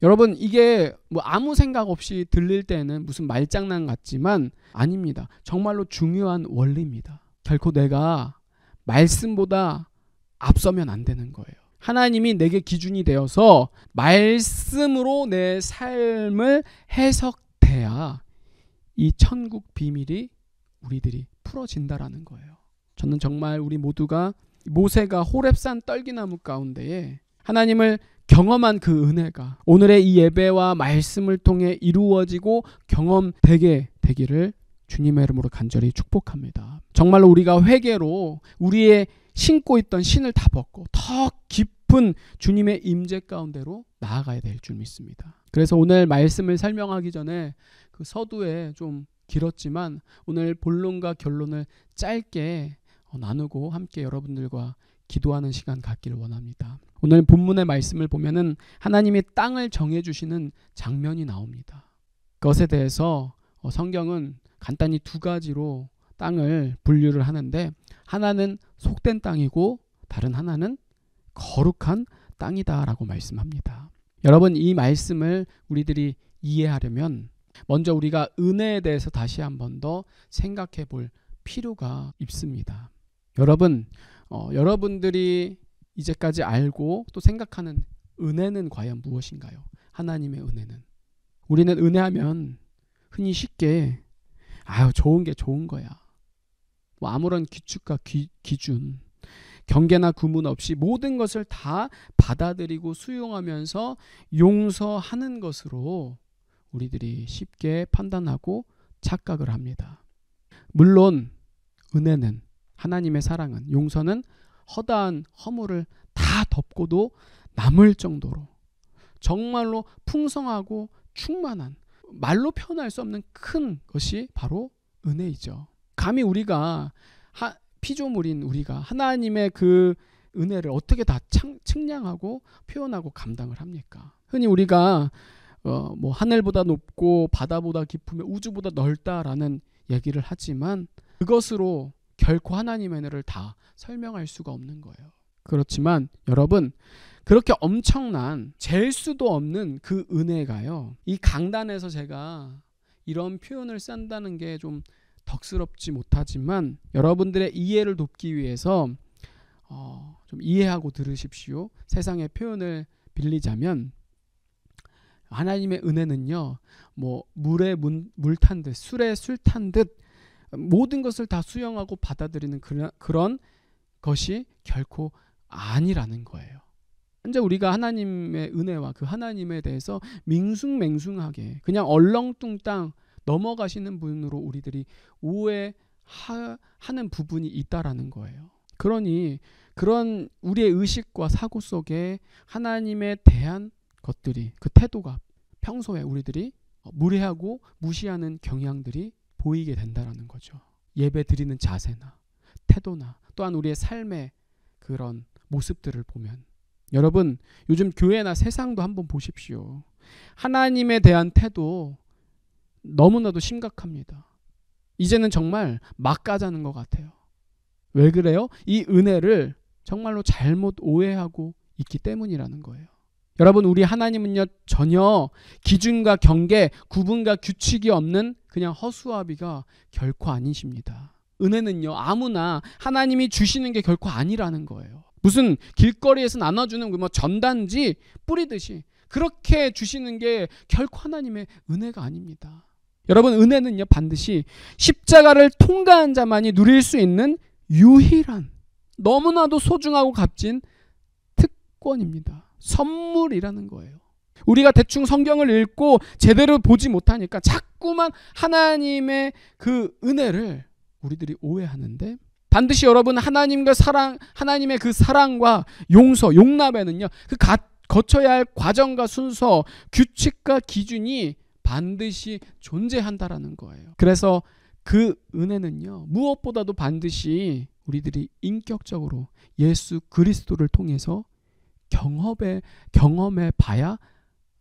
여러분, 이게 뭐 아무 생각 없이 들릴 때는 무슨 말장난 같지만 아닙니다. 정말로 중요한 원리입니다. 결코 내가 말씀보다 앞서면 안 되는 거예요. 하나님이 내게 기준이 되어서 말씀으로 내 삶을 해석돼야 이 천국 비밀이 우리들이 풀어진다라는 거예요. 저는 정말 우리 모두가 모세가 호렙산 떨기나무 가운데에 하나님을 경험한 그 은혜가 오늘의 이 예배와 말씀을 통해 이루어지고 경험되게 되기를 주님의 이름으로 간절히 축복합니다. 정말로 우리가 회개로 우리의 신고 있던 신을 다 벗고 더 깊은 주님의 임재 가운데로 나아가야 될 줄 믿습니다. 그래서 오늘 말씀을 설명하기 전에 그 서두에 좀 길었지만 오늘 본론과 결론을 짧게 나누고 함께 여러분들과 기도하는 시간 갖기를 원합니다. 오늘 본문의 말씀을 보면은 하나님이 땅을 정해주시는 장면이 나옵니다. 그것에 대해서 성경은 간단히 두 가지로 땅을 분류를 하는데 하나는 속된 땅이고 다른 하나는 거룩한 땅이다라고 말씀합니다. 여러분, 이 말씀을 우리들이 이해하려면 먼저 우리가 은혜에 대해서 다시 한 번 더 생각해 볼 필요가 있습니다. 여러분, 여러분들이 이제까지 알고 또 생각하는 은혜는 과연 무엇인가요? 하나님의 은혜는. 우리는 은혜하면 흔히 쉽게 좋은 게 좋은 거야. 뭐 아무런 규칙과 기준, 경계나 구분 없이 모든 것을 다 받아들이고 수용하면서 용서하는 것으로 우리들이 쉽게 판단하고 착각을 합니다. 물론 은혜는, 하나님의 사랑은, 용서는 허다한 허물을 다 덮고도 남을 정도로 정말로 풍성하고 충만한, 말로 표현할 수 없는 큰 것이 바로 은혜이죠. 감히 우리가 피조물인 우리가 하나님의 그 은혜를 어떻게 다 측량하고 표현하고 감당을 합니까? 흔히 우리가 뭐 하늘보다 높고 바다보다 깊으며 우주보다 넓다라는 얘기를 하지만 그것으로 결코 하나님의 은혜를 다 설명할 수가 없는 거예요. 그렇지만 여러분, 그렇게 엄청난 잴 수도 없는 그 은혜가요, 이 강단에서 제가 이런 표현을 쓴다는 게 좀 덕스럽지 못하지만 여러분들의 이해를 돕기 위해서 좀 이해하고 들으십시오. 세상의 표현을 빌리자면 하나님의 은혜는요, 뭐 물에 물 탄 듯, 술에 술 탄 듯 모든 것을 다 수용하고 받아들이는 그런 것이 결코 아니라는 거예요. 현재 우리가 하나님의 은혜와 그 하나님에 대해서 밍숭맹숭하게 그냥 얼렁뚱땅 넘어가시는 분으로 우리들이 오해하는 부분이 있다라는 거예요. 그러니 그런 우리의 의식과 사고 속에 하나님에 대한 것들이, 그 태도가 평소에 우리들이 무례하고 무시하는 경향들이 보이게 된다라는 거죠. 예배 드리는 자세나 태도나 또한 우리의 삶의 그런 모습들을 보면, 여러분 요즘 교회나 세상도 한번 보십시오. 하나님에 대한 태도 너무나도 심각합니다. 이제는 정말 막 가자는 것 같아요. 왜 그래요? 이 은혜를 정말로 잘못 오해하고 있기 때문이라는 거예요. 여러분, 우리 하나님은요, 전혀 기준과 경계, 구분과 규칙이 없는 그냥 허수아비가 결코 아니십니다. 은혜는요, 아무나 하나님이 주시는 게 결코 아니라는 거예요. 무슨 길거리에서 나눠주는 뭐 전단지 뿌리듯이 그렇게 주시는 게 결코 하나님의 은혜가 아닙니다. 여러분, 은혜는요, 반드시 십자가를 통과한 자만이 누릴 수 있는 유일한, 너무나도 소중하고 값진 특권입니다. 선물이라는 거예요. 우리가 대충 성경을 읽고 제대로 보지 못하니까 자꾸만 하나님의 그 은혜를 우리들이 오해하는데, 반드시 여러분, 하나님의 그 사랑과 용서, 용납에는요, 그 거쳐야 할 과정과 순서, 규칙과 기준이 반드시 존재한다라는 거예요. 그래서 그 은혜는요, 무엇보다도 반드시 우리들이 인격적으로 예수 그리스도를 통해서 경험해 봐야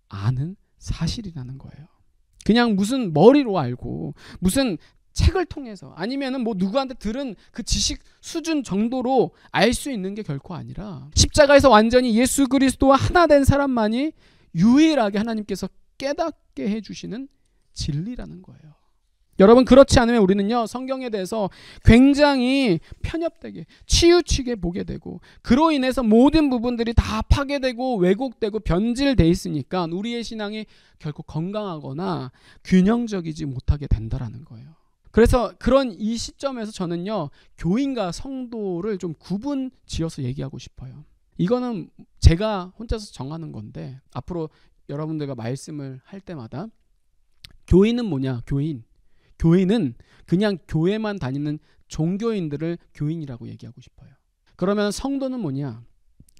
아는 사실이라는 거예요. 그냥 무슨 머리로 알고 무슨 책을 통해서 아니면은 뭐 누구한테 들은 그 지식 수준 정도로 알 수 있는 게 결코 아니라 십자가에서 완전히 예수 그리스도와 하나 된 사람만이 유일하게 하나님께서 깨닫게 해주시는 진리라는 거예요. 여러분, 그렇지 않으면 우리는요, 성경에 대해서 굉장히 편협되게 치우치게 보게 되고 그로 인해서 모든 부분들이 다 파괴되고 왜곡되고 변질돼 있으니까 우리의 신앙이 결코 건강하거나 균형적이지 못하게 된다라는 거예요. 그래서 그런 이 시점에서 저는요, 교인과 성도를 좀 구분 지어서 얘기하고 싶어요. 이거는 제가 혼자서 정하는 건데 앞으로 여러분들과 말씀을 할 때마다 교인은 뭐냐? 교인은 그냥 교회만 다니는 종교인들을 교인이라고 얘기하고 싶어요. 그러면 성도는 뭐냐?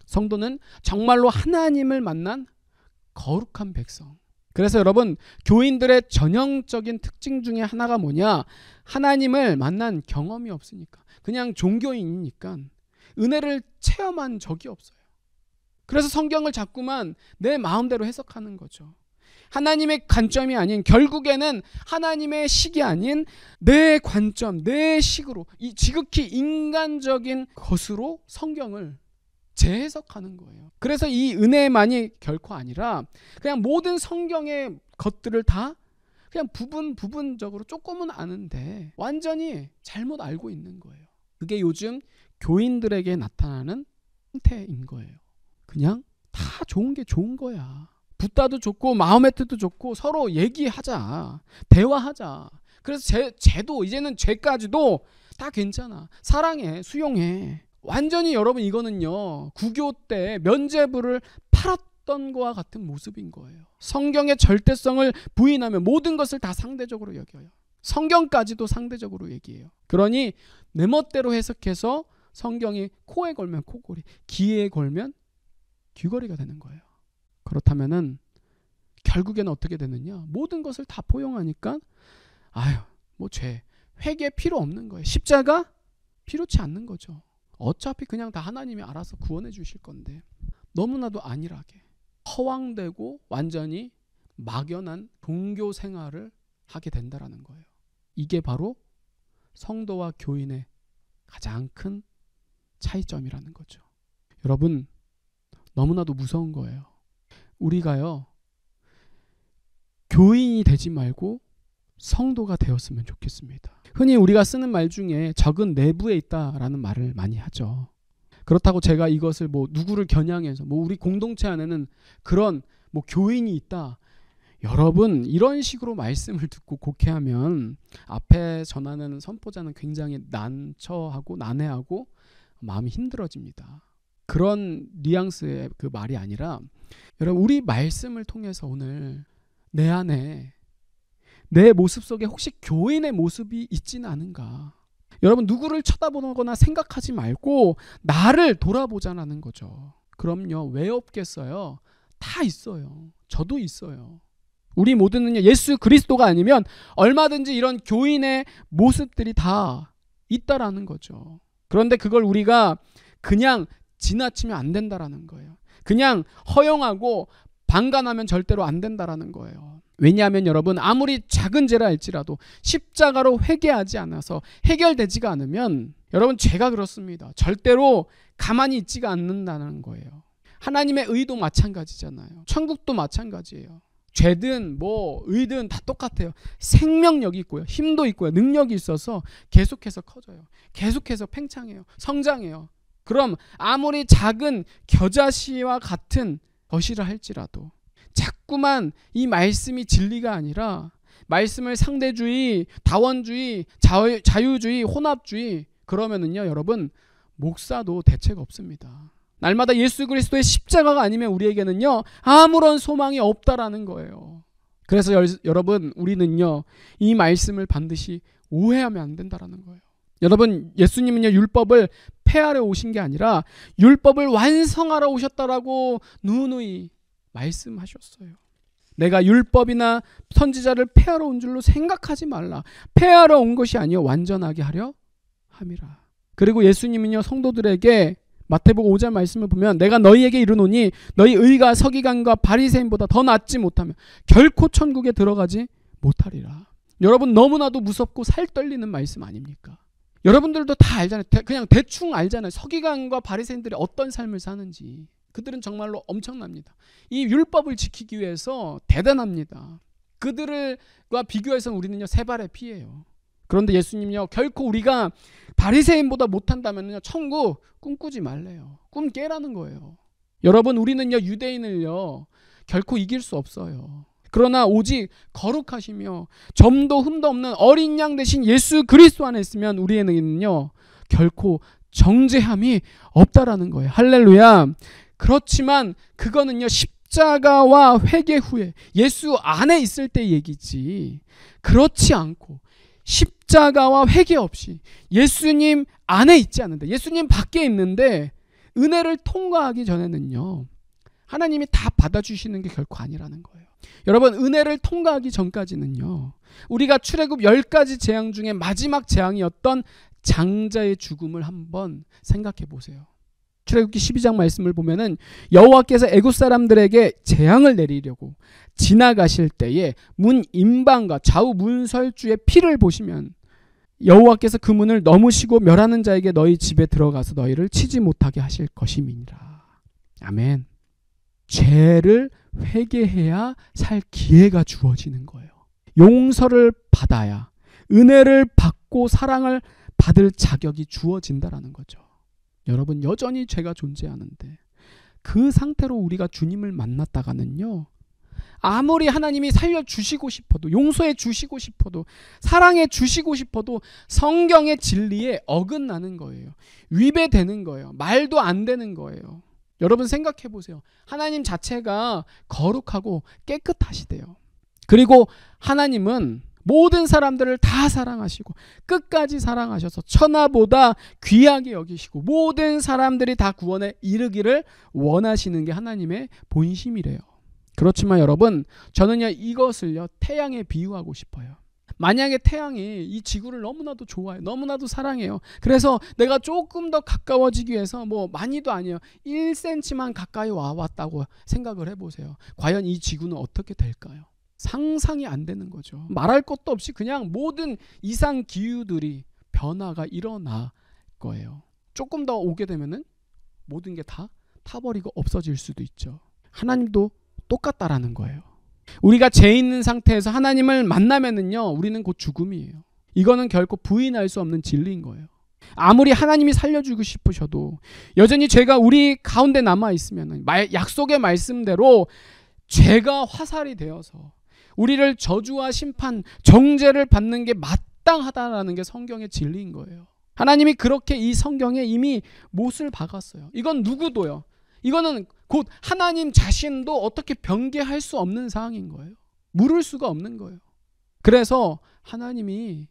성도는 정말로 하나님을 만난 거룩한 백성. 그래서 여러분, 교인들의 전형적인 특징 중에 하나가 뭐냐? 하나님을 만난 경험이 없으니까. 그냥 종교인이니까 은혜를 체험한 적이 없어요. 그래서 성경을 자꾸만 내 마음대로 해석하는 거죠. 하나님의 관점이 아닌, 결국에는 하나님의 식이 아닌 내 관점, 내 식으로, 이 지극히 인간적인 것으로 성경을 재해석하는 거예요. 그래서 이 은혜만이 결코 아니라 그냥 모든 성경의 것들을 다 그냥 부분적으로 조금은 아는데 완전히 잘못 알고 있는 거예요. 그게 요즘 교인들에게 나타나는 상태인 거예요. 그냥 다 좋은 게 좋은 거야. 붓다도 좋고 마음의 뜻도 좋고 서로 얘기하자, 대화하자. 그래서 죄도 이제는 죄까지도 다 괜찮아. 사랑해, 수용해. 완전히 여러분 이거는요, 구교 때 면죄부를 팔았던 거와 같은 모습인 거예요. 성경의 절대성을 부인하면 모든 것을 다 상대적으로 여겨요. 성경까지도 상대적으로 얘기해요. 그러니 내 멋대로 해석해서 성경이 코에 걸면 코골이, 귀에 걸면 귀걸이가 되는 거예요. 그렇다면은 결국에는 어떻게 되느냐? 모든 것을 다 포용하니까 뭐 죄, 회개 필요 없는 거예요. 십자가 필요치 않는 거죠. 어차피 그냥 다 하나님이 알아서 구원해 주실 건데 너무나도 안일하게 허황되고 완전히 막연한 종교 생활을 하게 된다라는 거예요. 이게 바로 성도와 교인의 가장 큰 차이점이라는 거죠. 여러분, 너무나도 무서운 거예요. 우리가요, 교인이 되지 말고 성도가 되었으면 좋겠습니다. 흔히 우리가 쓰는 말 중에 적은 내부에 있다라는 말을 많이 하죠. 그렇다고 제가 이것을 뭐 누구를 겨냥해서 뭐 우리 공동체 안에는 그런 뭐 교인이 있다. 여러분, 이런 식으로 말씀을 듣고 곡해하면 앞에 전하는 선포자는 굉장히 난처하고 난해하고 마음이 힘들어집니다. 그런 뉘앙스의 그 말이 아니라, 여러분, 우리 말씀을 통해서 오늘 내 안에 내 모습 속에 혹시 교인의 모습이 있지는 않은가? 여러분, 누구를 쳐다보거나 생각하지 말고 나를 돌아보자는 거죠. 그럼요, 왜 없겠어요? 다 있어요. 저도 있어요. 우리 모두는요, 예수 그리스도가 아니면 얼마든지 이런 교인의 모습들이 다 있다라는 거죠. 그런데 그걸 우리가 그냥 지나치면 안 된다라는 거예요. 그냥 허용하고 방관하면 절대로 안 된다라는 거예요. 왜냐하면 여러분, 아무리 작은 죄라 할지라도 십자가로 회개하지 않아서 해결되지가 않으면 여러분, 죄가 그렇습니다. 절대로 가만히 있지가 않는다는 거예요. 하나님의 의도 마찬가지잖아요. 천국도 마찬가지예요. 죄든 뭐 의든 다 똑같아요. 생명력이 있고요, 힘도 있고요, 능력이 있어서 계속해서 커져요. 계속해서 팽창해요. 성장해요. 그럼 아무리 작은 겨자씨와 같은 것이라 할지라도 자꾸만 이 말씀이 진리가 아니라 말씀을 상대주의, 다원주의, 자유주의, 혼합주의 그러면은요, 여러분, 목사도 대책 없습니다. 날마다 예수 그리스도의 십자가가 아니면 우리에게는요, 아무런 소망이 없다라는 거예요. 그래서 여러분, 우리는요, 이 말씀을 반드시 오해하면 안 된다라는 거예요. 여러분, 예수님은요, 율법을 폐하러 오신 게 아니라 율법을 완성하러 오셨다라고 누누이 말씀하셨어요. 내가 율법이나 선지자를 폐하러 온 줄로 생각하지 말라. 폐하러 온 것이 아니요 완전하게 하려 함이라. 그리고 예수님은요, 성도들에게 마태복음 5장 말씀을 보면 내가 너희에게 이르노니 너희 의가 서기관과 바리새인보다 더 낫지 못하면 결코 천국에 들어가지 못하리라. 여러분, 너무나도 무섭고 살 떨리는 말씀 아닙니까? 여러분들도 다 알잖아요. 그냥 대충 알잖아요. 서기관과 바리새인들이 어떤 삶을 사는지. 그들은 정말로 엄청납니다. 이 율법을 지키기 위해서 대단합니다. 그들과 비교해서 우리는요, 세 발의 피예요. 그런데 예수님요, 결코 우리가 바리새인보다 못한다면요, 천국 꿈꾸지 말래요. 꿈 깨라는 거예요. 여러분, 우리는요, 유대인을요, 결코 이길 수 없어요. 그러나 오직 거룩하시며 점도 흠도 없는 어린 양 대신 예수 그리스도 안에 있으면 우리에게는요, 결코 정죄함이 없다라는 거예요. 할렐루야. 그렇지만 그거는요, 십자가와 회개 후에 예수 안에 있을 때 얘기지, 그렇지 않고 십자가와 회개 없이 예수님 안에 있지 않는데, 예수님 밖에 있는데 은혜를 통과하기 전에는요, 하나님이 다 받아주시는 게 결코 아니라는 거예요. 여러분, 은혜를 통과하기 전까지는요, 우리가 출애굽 10가지 재앙 중에 마지막 재앙이었던 장자의 죽음을 한번 생각해 보세요. 출애굽기 12장 말씀을 보면은 여호와께서 애굽 사람들에게 재앙을 내리려고 지나가실 때에 문 임방과 좌우 문설주의 피를 보시면 여호와께서 그 문을 넘으시고 멸하는 자에게 너희 집에 들어가서 너희를 치지 못하게 하실 것임이니라. 아멘. 죄를 회개해야 살 기회가 주어지는 거예요. 용서를 받아야, 은혜를 받고 사랑을 받을 자격이 주어진다라는 거죠. 여러분, 여전히 죄가 존재하는데 그 상태로 우리가 주님을 만났다가는요, 아무리 하나님이 살려주시고 싶어도, 용서해 주시고 싶어도, 사랑해 주시고 싶어도 성경의 진리에 어긋나는 거예요. 위배되는 거예요. 말도 안 되는 거예요. 여러분 생각해 보세요. 하나님 자체가 거룩하고 깨끗하시대요. 그리고 하나님은 모든 사람들을 다 사랑하시고 끝까지 사랑하셔서 천하보다 귀하게 여기시고 모든 사람들이 다 구원에 이르기를 원하시는 게 하나님의 본심이래요. 그렇지만 여러분, 저는요, 이것을요, 태양에 비유하고 싶어요. 만약에 태양이 이 지구를 너무나도 좋아해요. 너무나도 사랑해요. 그래서 내가 조금 더 가까워지기 위해서 뭐 많이도 아니에요. 1cm만 가까이 와왔다고 생각을 해보세요. 과연 이 지구는 어떻게 될까요? 상상이 안 되는 거죠. 말할 것도 없이 그냥 모든 이상 기후들이 변화가 일어날 거예요. 조금 더 오게 되면은 모든 게 다 타버리고 없어질 수도 있죠. 하나님도 똑같다라는 거예요. 우리가 죄 있는 상태에서 하나님을 만나면은요, 우리는 곧 죽음이에요. 이거는 결코 부인할 수 없는 진리인 거예요. 아무리 하나님이 살려주고 싶으셔도 여전히 죄가 우리 가운데 남아 있으면은 약속의 말씀대로 죄가 화살이 되어서 우리를 저주와 심판, 정죄를 받는 게 마땅하다라는 게 성경의 진리인 거예요. 하나님이 그렇게 이 성경에 이미 못을 박았어요. 이건 누구도요. 이거는 곧 하나님 자신도 어떻게 변개할 수 없는 상황인 거예요. 물을 수가 없는 거예요. 그래서 하나님이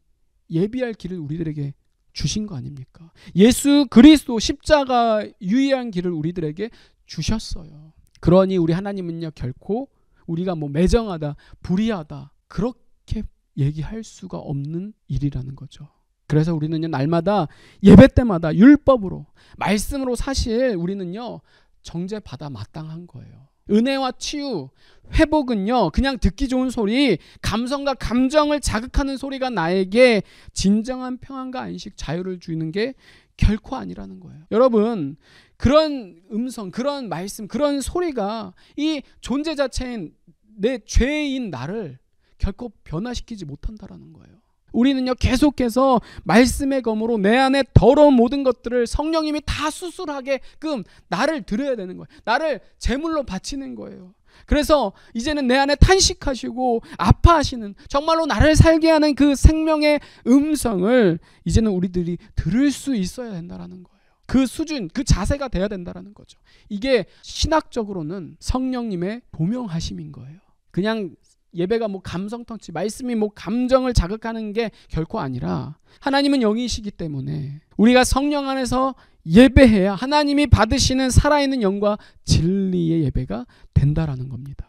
예비할 길을 우리들에게 주신 거 아닙니까? 예수 그리스도 십자가 유의한 길을 우리들에게 주셨어요. 그러니 우리 하나님은요, 결코 우리가 뭐 매정하다, 불의하다 그렇게 얘기할 수가 없는 일이라는 거죠. 그래서 우리는요, 날마다 예배 때마다 율법으로, 말씀으로 사실 우리는요, 정죄받아 마땅한 거예요. 은혜와 치유, 회복은요, 그냥 듣기 좋은 소리, 감성과 감정을 자극하는 소리가 나에게 진정한 평안과 안식, 자유를 주는 게 결코 아니라는 거예요. 여러분, 그런 음성, 그런 말씀, 그런 소리가 이 존재 자체인 내 죄인 나를 결코 변화시키지 못한다라는 거예요. 우리는요, 계속해서 말씀의 검으로 내 안에 더러운 모든 것들을 성령님이 다 수술하게끔 나를 드려야 되는 거예요. 나를 제물로 바치는 거예요. 그래서 이제는 내 안에 탄식하시고 아파하시는, 정말로 나를 살게 하는 그 생명의 음성을 이제는 우리들이 들을 수 있어야 된다라는 거예요. 그 수준, 그 자세가 돼야 된다라는 거죠. 이게 신학적으로는 성령님의 보명하심인 거예요. 그냥 예배가 뭐 감성통치, 말씀이 뭐 감정을 자극하는 게 결코 아니라 하나님은 영이시기 때문에 우리가 성령 안에서 예배해야 하나님이 받으시는 살아있는 영과 진리의 예배가 된다라는 겁니다.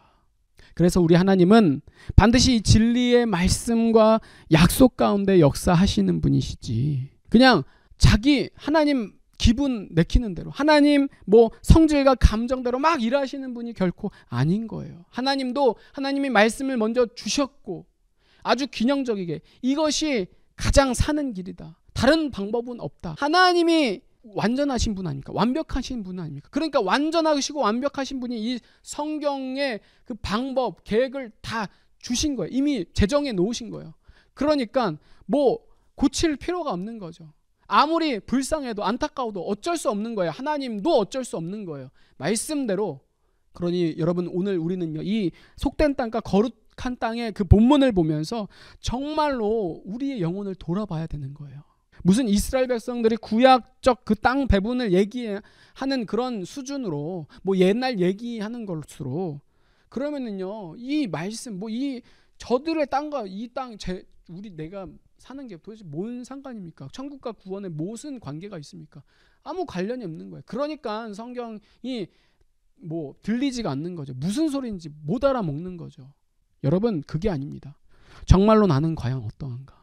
그래서 우리 하나님은 반드시 이 진리의 말씀과 약속 가운데 역사하시는 분이시지, 그냥 자기 하나님 기분 내키는 대로, 하나님 뭐 성질과 감정대로 막 일하시는 분이 결코 아닌 거예요. 하나님도 하나님이 말씀을 먼저 주셨고 아주 균형적이게 이것이 가장 사는 길이다, 다른 방법은 없다. 하나님이 완전하신 분 아닙니까? 완벽하신 분 아닙니까? 그러니까 완전하시고 완벽하신 분이 이 성경의 그 방법, 계획을 다 주신 거예요. 이미 제정해 놓으신 거예요. 그러니까 뭐 고칠 필요가 없는 거죠. 아무리 불쌍해도 안타까워도 어쩔 수 없는 거예요. 하나님도 어쩔 수 없는 거예요. 말씀대로. 그러니 여러분, 오늘 우리는요, 이 속된 땅과 거룩한 땅의 그 본문을 보면서 정말로 우리의 영혼을 돌아봐야 되는 거예요. 무슨 이스라엘 백성들이 구약적 그 땅 배분을 얘기하는 그런 수준으로 뭐 옛날 얘기하는 것으로 그러면은요, 이 말씀, 뭐 이 저들의 땅과 이 땅, 우리 내가 사는 게 도대체 뭔 상관입니까? 천국과 구원에 무슨 관계가 있습니까? 아무 관련이 없는 거예요. 그러니까 성경이 뭐 들리지가 않는 거죠. 무슨 소리인지 못 알아먹는 거죠. 여러분, 그게 아닙니다. 정말로 나는 과연 어떠한가?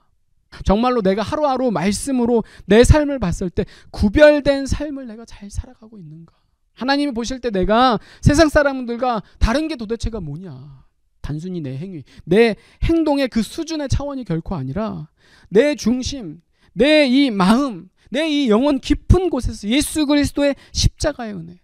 정말로 내가 하루하루 말씀으로 내 삶을 봤을 때 구별된 삶을 내가 잘 살아가고 있는가? 하나님이 보실 때 내가 세상 사람들과 다른 게 도대체가 뭐냐? 단순히 내 행위, 내 행동의 그 수준의 차원이 결코 아니라 내 중심, 내 이 마음, 내 이 영혼 깊은 곳에서 예수 그리스도의 십자가의 은혜,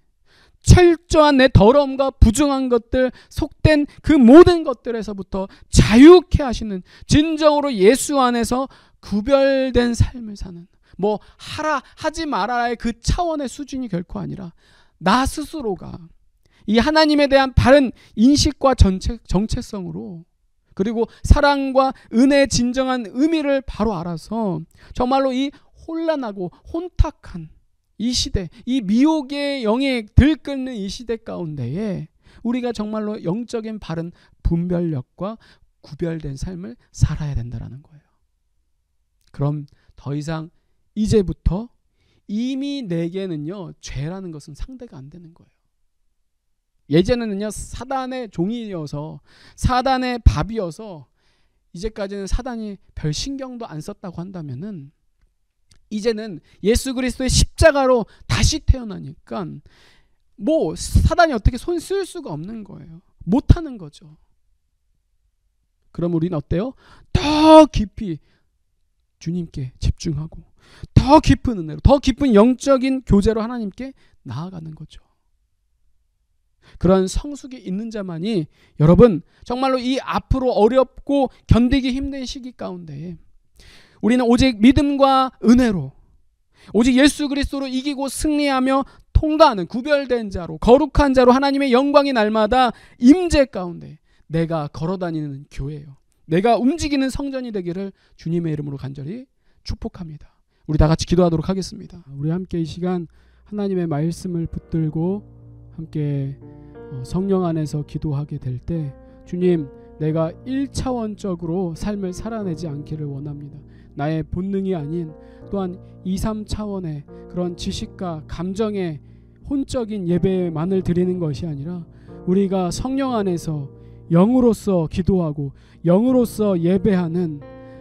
철저한 내 더러움과 부정한 것들, 속된 그 모든 것들에서부터 자유케 하시는, 진정으로 예수 안에서 구별된 삶을 사는, 뭐 하라 하지 말아라의 그 차원의 수준이 결코 아니라 나 스스로가 이 하나님에 대한 바른 인식과 정체성으로, 그리고 사랑과 은혜의 진정한 의미를 바로 알아서 정말로 이 혼란하고 혼탁한 이 시대, 이 미혹의 영에 들끓는 이 시대 가운데에 우리가 정말로 영적인 바른 분별력과 구별된 삶을 살아야 된다는 거예요. 그럼 더 이상 이제부터 이미 내게는요, 죄라는 것은 상대가 안 되는 거예요. 예전에는요, 사단의 종이어서, 사단의 밥이어서 이제까지는 사단이 별 신경도 안 썼다고 한다면은, 이제는 예수 그리스도의 십자가로 다시 태어나니까 뭐 사단이 어떻게 손 쓸 수가 없는 거예요. 못하는 거죠. 그럼 우리는 어때요? 더 깊이 주님께 집중하고 더 깊은 은혜로, 더 깊은 영적인 교제로 하나님께 나아가는 거죠. 그런 성숙이 있는 자만이 여러분 정말로 이 앞으로 어렵고 견디기 힘든 시기 가운데 우리는 오직 믿음과 은혜로, 오직 예수 그리스도로 이기고 승리하며 통과하는 구별된 자로, 거룩한 자로 하나님의 영광이 날마다 임재 가운데 내가 걸어다니는 교회요, 내가 움직이는 성전이 되기를 주님의 이름으로 간절히 축복합니다. 우리 다 같이 기도하도록 하겠습니다. 우리 함께 이 시간 하나님의 말씀을 붙들고 함께 성령 안에서 기도하게 될 때, 주님, 내가 1차원적으로 삶을 살아내지 않기를 원합니다. 나의 본능이 아닌 또한 2, 3차원의 그런 지식과 감정의 혼적인 예배만을 드리는 것이 아니라 우리가 성령 안에서 영으로서 기도하고 영으로서 예배하는,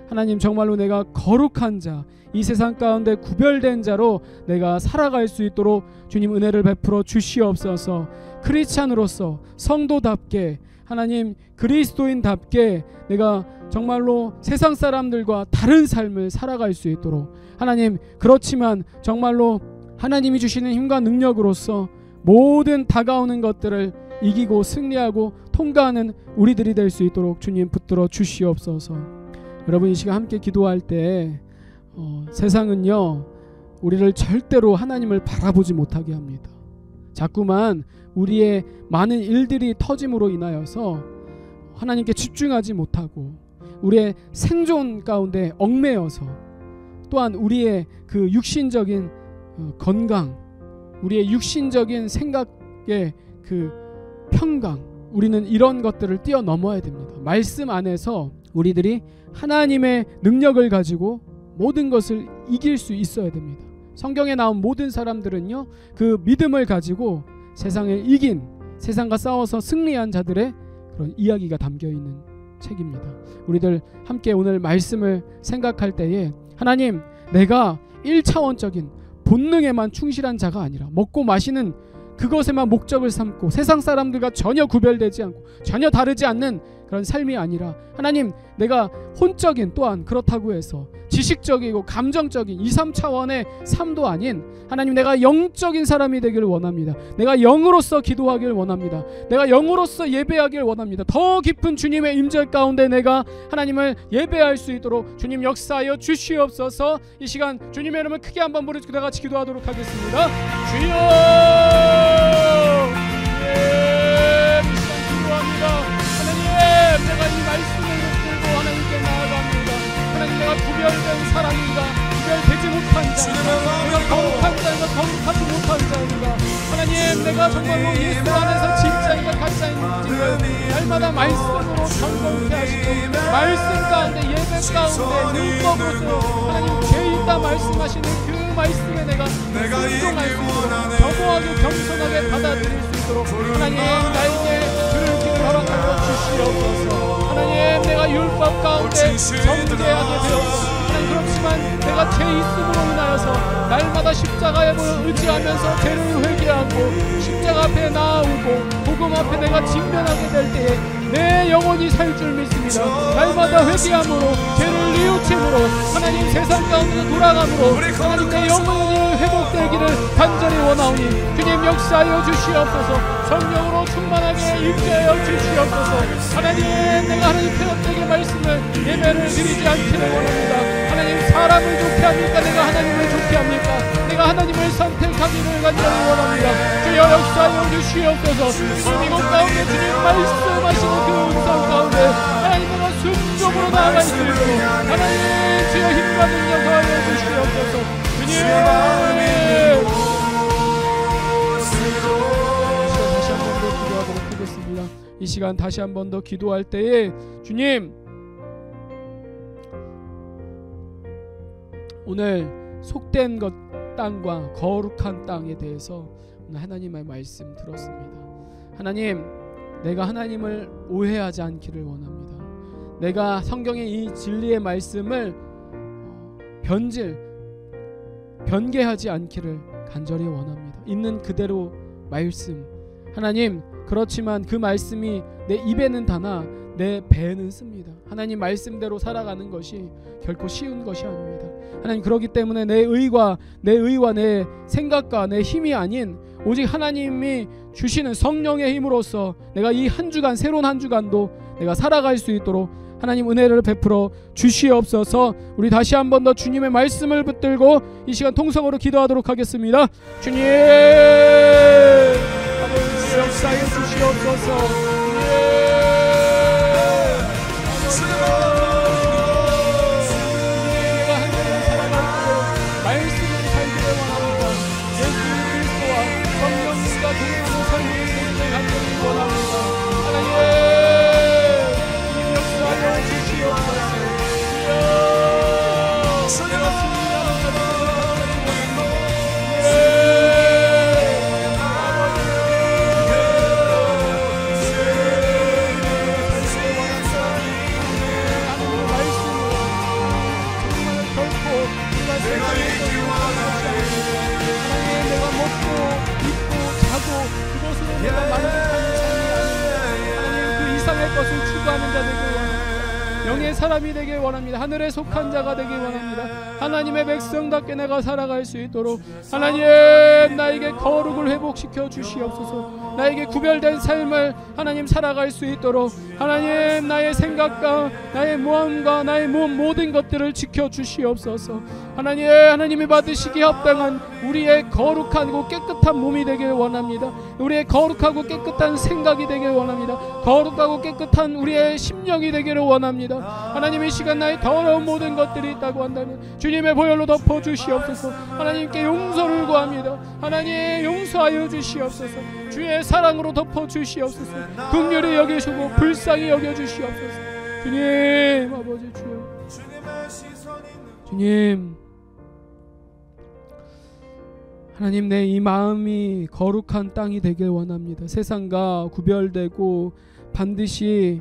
하나님 정말로 내가 거룩한 자, 이 세상 가운데 구별된 자로 내가 살아갈 수 있도록 주님 은혜를 베풀어 주시옵소서. 크리스찬으로서 성도답게, 하나님 그리스도인답게 내가 정말로 세상 사람들과 다른 삶을 살아갈 수 있도록, 하나님, 그렇지만 정말로 하나님이 주시는 힘과 능력으로서 모든 다가오는 것들을 이기고 승리하고 통과하는 우리들이 될 수 있도록 주님 붙들어 주시옵소서. 여러분, 이 시간 함께 기도할 때 세상은요, 우리를 절대로 하나님을 바라보지 못하게 합니다. 자꾸만 우리의 많은 일들이 터짐으로 인하여서 하나님께 집중하지 못하고 우리의 생존 가운데 얽매여서, 또한 우리의 그 육신적인 건강, 우리의 육신적인 생각의 그 평강, 우리는 이런 것들을 뛰어넘어야 됩니다. 말씀 안에서 우리들이 하나님의 능력을 가지고 모든 것을 이길 수 있어야 됩니다. 성경에 나온 모든 사람들은요, 그 믿음을 가지고 세상을 이긴, 세상과 싸워서 승리한 자들의 그런 이야기가 담겨있는 책입니다. 우리들 함께 오늘 말씀을 생각할 때에, 하나님, 내가 1차원적인 본능에만 충실한 자가 아니라 먹고 마시는 그것에만 목적을 삼고 세상 사람들과 전혀 구별되지 않고 전혀 다르지 않는 그런 삶이 아니라, 하나님, 내가 혼적인, 또한 그렇다고 해서 지식적이고 감정적인 2, 3차원의 삶도 아닌, 하나님, 내가 영적인 사람이 되기를 원합니다. 내가 영으로서 기도하기를 원합니다. 내가 영으로서 예배하기를 원합니다. 더 깊은 주님의 임재 가운데 내가 하나님을 예배할 수 있도록 주님 역사하여 주시옵소서. 이 시간 주님의 이름을 크게 한번 부르짖고 다 같이 기도하도록 하겠습니다. 주여, 내가 이 말씀을 붙들고 하나님께 나아갑니다. 하나님, 내가 구별된 사람인가, 구별되지 못한 자인가, 내가 거룩한 자인가, 거룩하지 못한 자인가, 하나님, 내가 정말로 예수 안에서 진짜인가 가짜인지를 날마다 말씀으로 경건케 하시고 말씀 가운데 예배 가운데 율법으로서 하나님 죄 있다 말씀하시는 그 말씀에 내가 순종할 수 있도록 겸허하게 겸손하게 받아들일 수 있도록 하나님 나에게 들을 길을 허락하여 주시옵소서. 하나님 내가 율법 가운데 정죄하게 되었습니다. 그렇지만 내가 죄 있음으로 인하여서 날마다 십자가에 의지하면서 죄를 회개하고 십자가 앞에 나아오고 복음 앞에 내가 직면하게 될 때에 내 영혼이 살 줄 믿습니다. 날마다 회개함으로 죄를 뉘우침으로 하나님 세상 가운데 돌아감으로 하나님 내 영혼이 회복되기를 간절히 원하오니 주님 역사하여 주시옵소서. 성령으로 충만하게 임재하여 주시옵소서. 하나님 내가 하나님 편협되게 말씀을 예배를 드리지 않기를 원합니다. 하나님 사람을 좋게 합니까? 내가 하나님을 좋게 합니까? 내가 하나님을 선택하기를 간절히 원합니다. 주여 역사하여 주시옵소서. 이곳 가운데 주님 말씀하시는 그 음성 가운데 하나님 내가 순종으로 나아갈 수 있도록 하나님 주여 힘과 능력 더하여 주시옵소서. 주님 다시 한 번 더 기도하도록 하겠습니다. 이 시간 다시 한 번 더 기도할 때에 주님 오늘 속된 것 땅과 거룩한 땅에 대해서 오늘 하나님의 말씀 들었습니다. 하나님 내가 하나님을 오해하지 않기를 원합니다. 내가 성경의 이 진리의 말씀을 변개하지 않기를 간절히 원합니다. 있는 그대로 말씀 하나님 그렇지만 그 말씀이 내 입에는 다나 내 배에는 씁니다. 하나님 말씀대로 살아가는 것이 결코 쉬운 것이 아닙니다. 하나님 그렇기 때문에 내 의와 내 생각과 내 힘이 아닌 오직 하나님이 주시는 성령의 힘으로써 내가 이 한 주간 새로운 한 주간도 내가 살아갈 수 있도록 하나님 은혜를 베풀어 주시옵소서. 우리 다시 한 번 더 주님의 말씀을 붙들고 이 시간 통성으로 기도하도록 하겠습니다. 주님 하나님 역사해 주시옵소서. 것을 추구하는 자 되길 원합니다. 영의 사람이 되길 원합니다. 하늘에 속한 자가 되길 원합니다. 하나님의 백성답게 내가 살아갈 수 있도록 하나님 나에게 거룩을 회복시켜 주시옵소서. 나에게 구별된 삶을 하나님 살아갈 수 있도록 하나님 나의 생각과 나의 마음과 나의 모든 것들을 지켜 주시옵소서. 하나님이 받으시기 합당한 우리의 거룩하고 깨끗한 몸이 되길 원합니다. 우리의 거룩하고 깨끗한 생각이 되길 원합니다. 거룩하고 깨끗한 우리의 심령이 되기를 원합니다. 하나님 이 시간 나의 더러운 모든 것들이 있다고 한다면 주님의 보혈로 덮어 주시옵소서. 하나님께 용서를 구합니다. 하나님 용서하여 주시옵소서. 주의 사랑으로 덮어 주시옵소서. 긍휼히 여기시고 불쌍히 여겨 주시옵소서. 주님 아버지 주여 주님 하나님 내 이 마음이 거룩한 땅이 되길 원합니다. 세상과 구별되고 반드시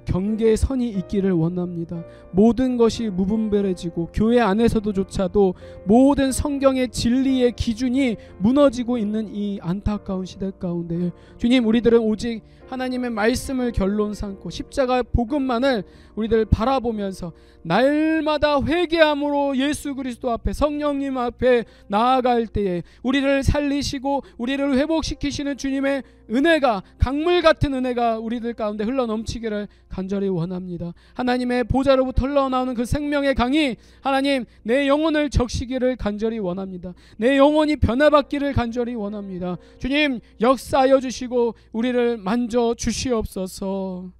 경계의 선이 있기를 원합니다. 모든 것이 무분별해지고 교회 안에서도조차도 모든 성경의 진리의 기준이 무너지고 있는 이 안타까운 시대 가운데 주님 우리들은 오직 하나님의 말씀을 결론 삼고 십자가 복음만을 우리들 바라보면서 날마다 회개함으로 예수 그리스도 앞에 성령님 앞에 나아갈 때에 우리를 살리시고 우리를 회복시키시는 주님의 은혜가 강물 같은 은혜가 우리들 가운데 흘러넘치기를 간절히 원합니다. 하나님의 보좌로부터 흘러나오는 그 생명의 강이 하나님 내 영혼을 적시기를 간절히 원합니다. 내 영혼이 변화받기를 간절히 원합니다. 주님 역사하여 주시고 우리를 만져 주시옵소서.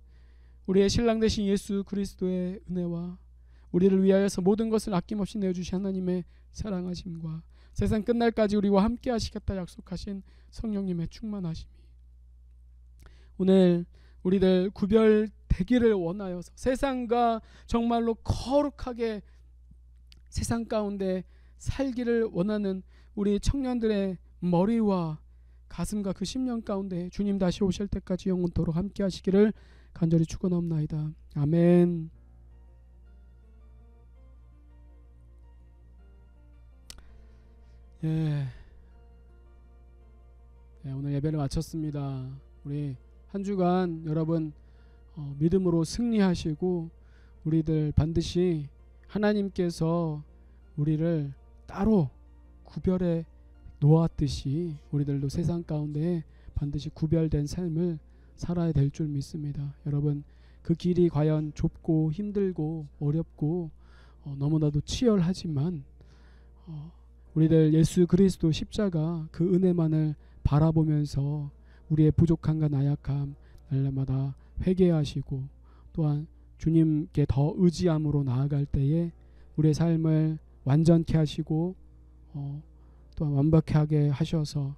우리의 신랑 되신 예수 그리스도의 은혜와 우리를 위하여서 모든 것을 아낌없이 내어주신 하나님의 사랑하심과 세상 끝날까지 우리와 함께 하시겠다 약속하신 성령님의 충만하심이 오늘 우리들 구별되기를 원하여서 세상과 정말로 거룩하게 세상 가운데 살기를 원하는 우리 청년들의 머리와 가슴과 그 심령 가운데 주님 다시 오실 때까지 영원토록 함께 하시기를 간절히 축원합나이다. 아멘. 오늘 예배를 마쳤습니다. 우리 한 주간 여러분 믿음으로 승리하시고 우리들 반드시 하나님께서 우리를 따로 구별해 놓았듯이 우리들도 세상 가운데 반드시 구별된 삶을 살아야 될 줄 믿습니다. 여러분 그 길이 과연 좁고 힘들고 어렵고 너무나도 치열하지만 우리들 예수 그리스도 십자가 그 은혜만을 바라보면서 우리의 부족함과 나약함 날마다 회개하시고 또한 주님께 더 의지함으로 나아갈 때에 우리의 삶을 완전케 하시고 또한 완벽하게 하셔서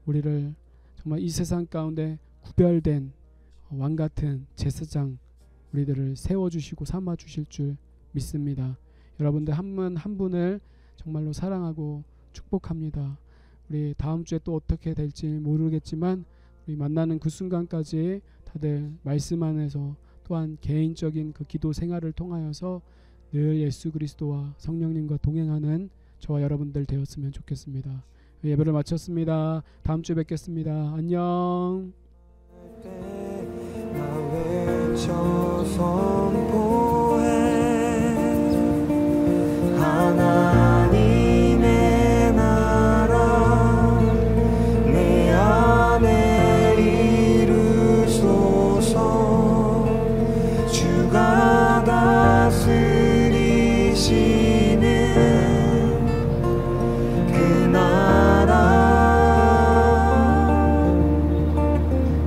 우리를 정말 이 세상 가운데 구별된 왕같은 제사장 우리들을 세워주시고 삼아주실 줄 믿습니다. 여러분들 한 분 한 분을 정말로 사랑하고 축복합니다. 우리 다음 주에 또 어떻게 될지 모르겠지만 우리 만나는 그 순간까지 다들 말씀 안에서 또한 개인적인 그 기도 생활을 통하여서 늘 예수 그리스도와 성령님과 동행하는 저와 여러분들 되었으면 좋겠습니다. 예배를 마쳤습니다. 다음 주에 뵙겠습니다. 안녕. 하나님의 나라 내 안에 이루소서. 주가 다스리시는 그 나라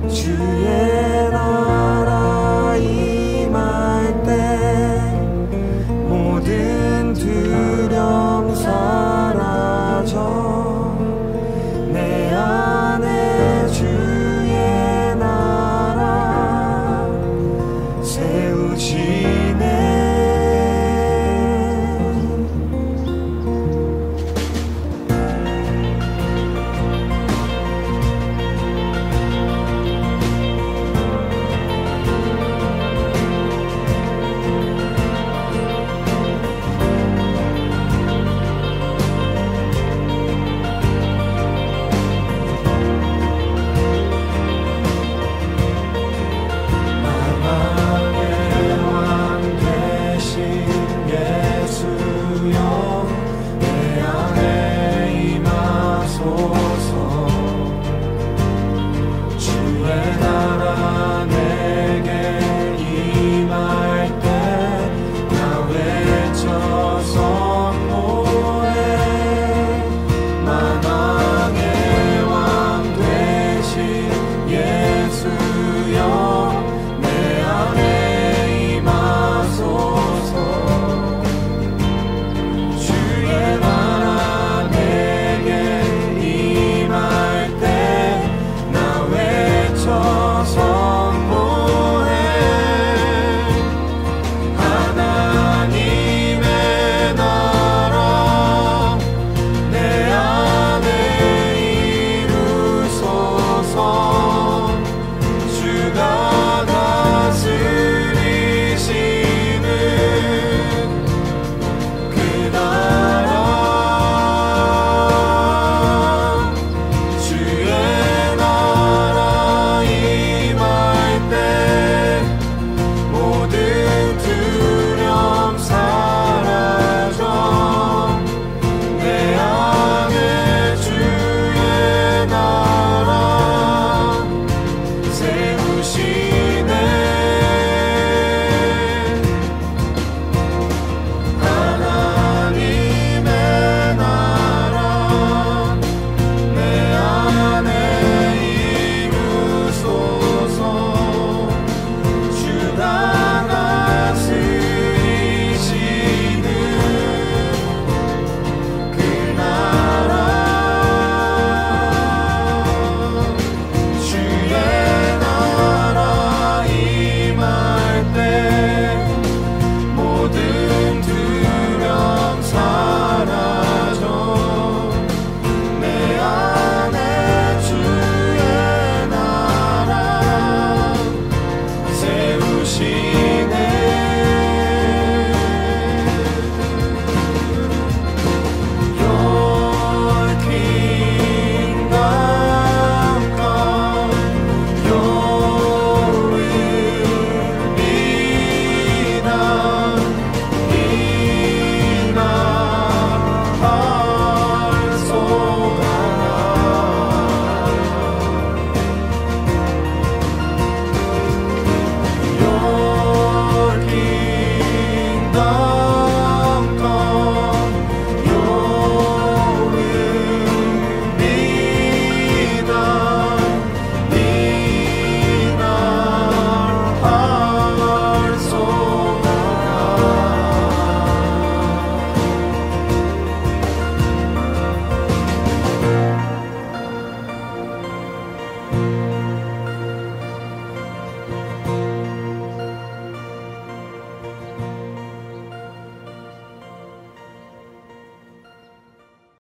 주의 나라 임할 때 모든 두려움 사라져 내 안에 주의 나라 세우시